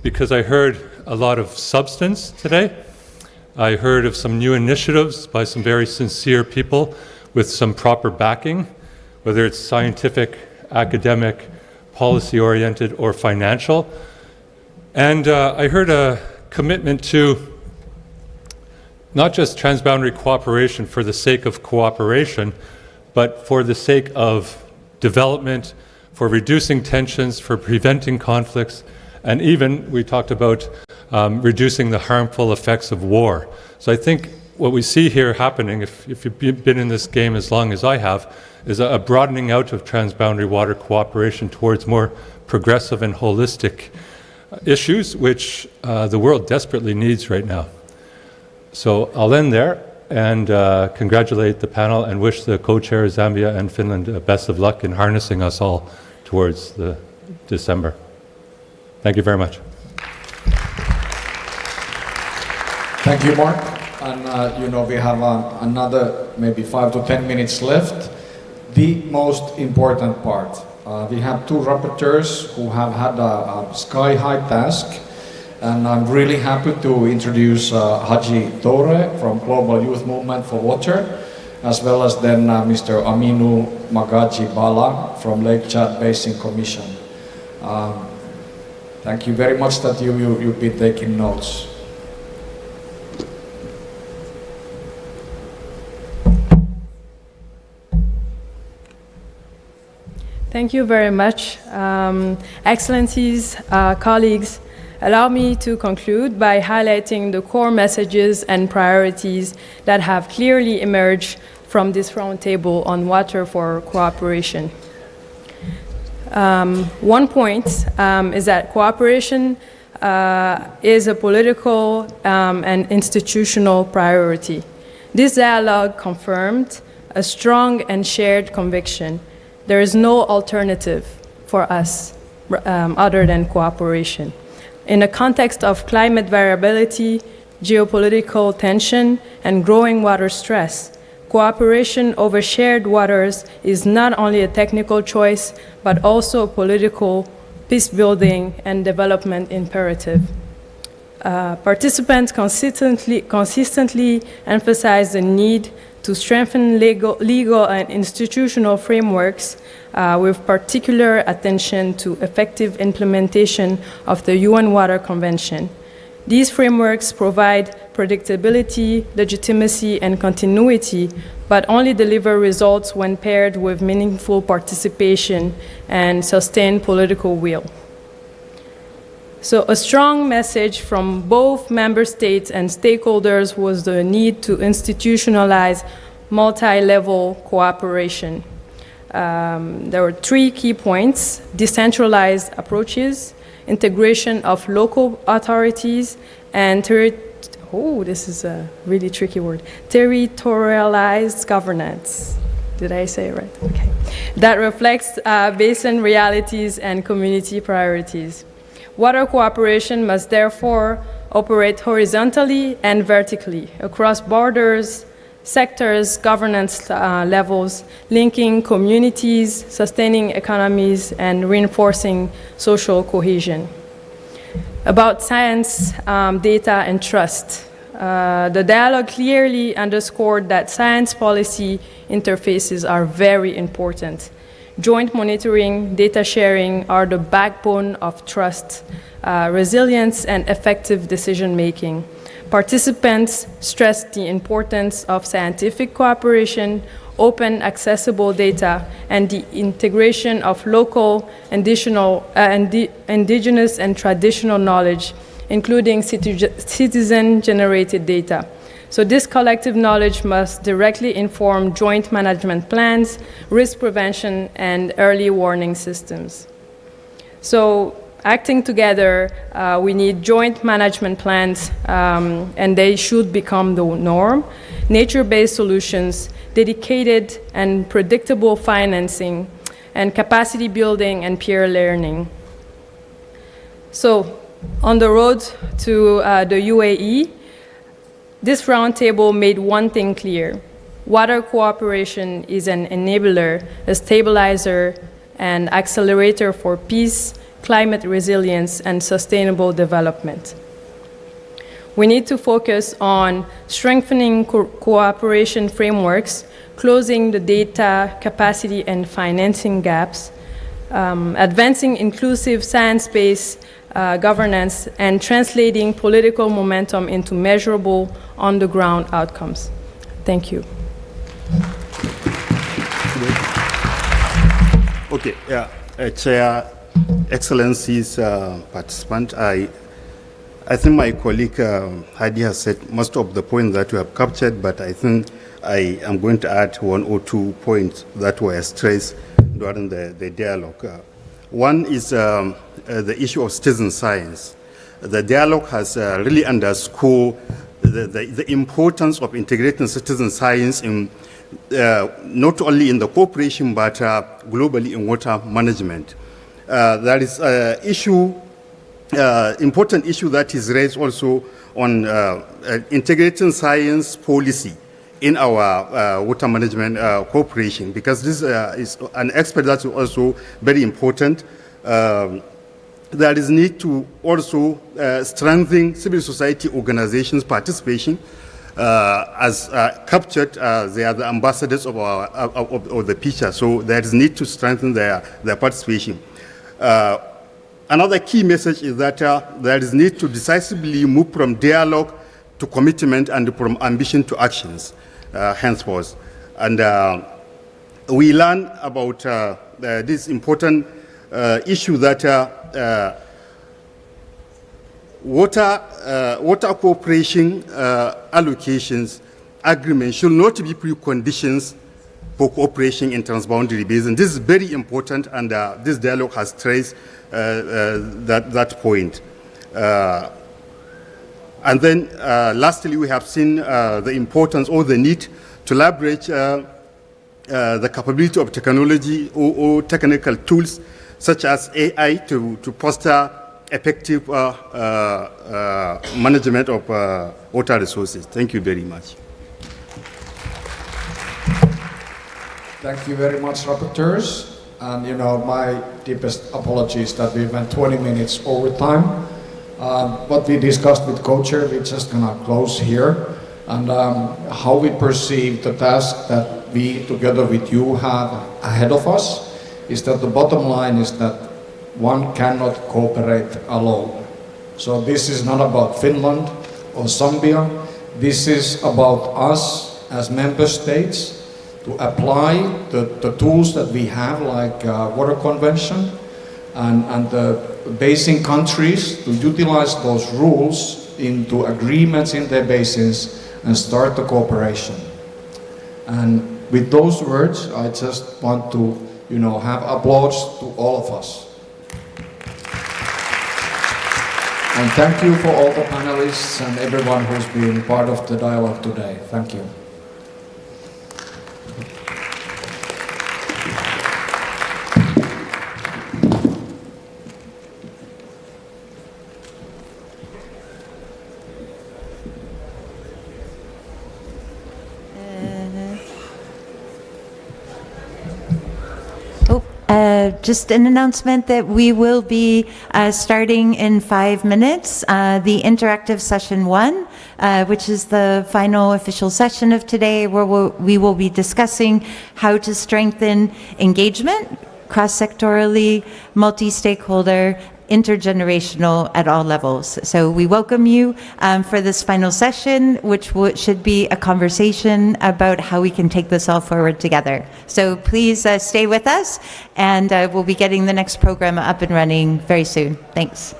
because I heard a lot of substance today. I heard of some new initiatives by some very sincere people with some proper backing, whether it's scientific, academic, policy-oriented, or financial. And I heard a commitment to not just transboundary cooperation for the sake of cooperation, but for the sake of development, for reducing tensions, for preventing conflicts, and even, we talked about reducing the harmful effects of war. So I think what we see here happening, if you've been in this game as long as I have, is a broadening out of transboundary water cooperation towards more progressive and holistic issues, which the world desperately needs right now. So I'll end there and congratulate the panel and wish the co-chairs Zambia and Finland best of luck in harnessing us all towards the December. Thank you very much. Thank you, Mark. And we have another maybe 5 to 10 minutes left. The most important part. We have two rapporteurs who have had a sky-high task, and I'm really happy to introduce Haji Tore from Global Youth Movement for Water, as well as then Mr. Aminu Magaji Bala from Lake Chad Basin Commission. Thank you very much that you've been taking notes. Thank you very much. Excellencies, colleagues, allow me to conclude by highlighting the core messages and priorities that have clearly emerged from this roundtable on water for cooperation. One point is that cooperation is a political and institutional priority. This dialogue confirmed a strong and shared conviction. There is no alternative for us other than cooperation. In the context of climate variability, geopolitical tension, and growing water stress, cooperation over shared waters is not only a technical choice, but also a political, peace-building, and development imperative. Participants consistently emphasize the need to strengthen legal and institutional frameworks with particular attention to effective implementation of the UN Water Convention. These frameworks provide predictability, legitimacy, and continuity, but only deliver results when paired with meaningful participation and sustained political will. So a strong message from both member states and stakeholders was the need to institutionalize multi-level cooperation. There were 3 key points: decentralized approaches, integration of local authorities, and this is a really tricky word, territorialized governance. Did I say it right? Okay. That reflects basin realities and community priorities. Water cooperation must therefore operate horizontally and vertically across borders, sectors, governance levels, linking communities, sustaining economies, and reinforcing social cohesion. About science, data, and trust. The dialogue clearly underscored that science policy interfaces are very important. Joint monitoring, data sharing are the backbone of trust, resilience, and effective decision-making. Participants stressed the importance of scientific cooperation, open, accessible data, and the integration of local, indigenous, and traditional knowledge, including citizen-generated data. So this collective knowledge must directly inform joint management plans, risk prevention, and early warning systems. So acting together, we need joint management plans, and they should become the norm. Nature-based solutions, dedicated and predictable financing, and capacity building and peer learning. So on the road to the UAE, this roundtable made one thing clear: water cooperation is an enabler, a stabilizer, and accelerator for peace, climate resilience, and sustainable development. We need to focus on strengthening cooperation frameworks, closing the data, capacity, and financing gaps, advancing inclusive science-based governance, and translating political momentum into measurable on-the-ground outcomes. Thank you. Okay, yeah, Chair, Excellencies, participant, I think my colleague Heidi has said most of the points that you have captured, but I think I am going to add 1 or 2 points that were stressed during the dialogue. One is the issue of citizen science. The dialogue has really underscored the importance of integrating citizen science in not only in the cooperation but globally in water management. There is an important issue that is raised also on integrating science policy in our water management cooperation, because this is an aspect that's also very important. There is need to also strengthen civil society organizations' participation as captured, they are the ambassadors of of the picture, so there is need to strengthen their participation. Another key message is that there is need to decisively move from dialogue to commitment and from ambition to actions, henceforth. And we learn about this important issue that water cooperation allocations agreements should not be preconditions for cooperation in transboundary basin. This is very important, and this dialogue has traced that point. And then lastly, we have seen the importance or the need to leverage the capability of technology or technical tools such as AI to foster effective management of water resources. Thank you very much. Thank you very much, rapporteurs. And my deepest apologies that we went 20 minutes over time. What we discussed with co-chair, we're just gonna close here. And how we perceive the task that we, together with you, have ahead of us is that the bottom line is that one cannot cooperate alone. So this is not about Finland or Zambia. This is about us as member states to apply the tools that we have, like Water Convention, and the basin countries to utilize those rules into agreements in their basins and start the cooperation. And with those words, I just want to, have applause to all of us. And thank you for all the panelists and everyone who's been part of the dialogue today. Thank you. Just an announcement that we will be starting in 5 minutes, the interactive session 1, which is the final official session of today, where we will be discussing how to strengthen engagement cross-sectorally, multi-stakeholder, intergenerational at all levels. So we welcome you for this final session, which should be a conversation about how we can take this all forward together. So please stay with us, and we'll be getting the next program up and running very soon. Thanks.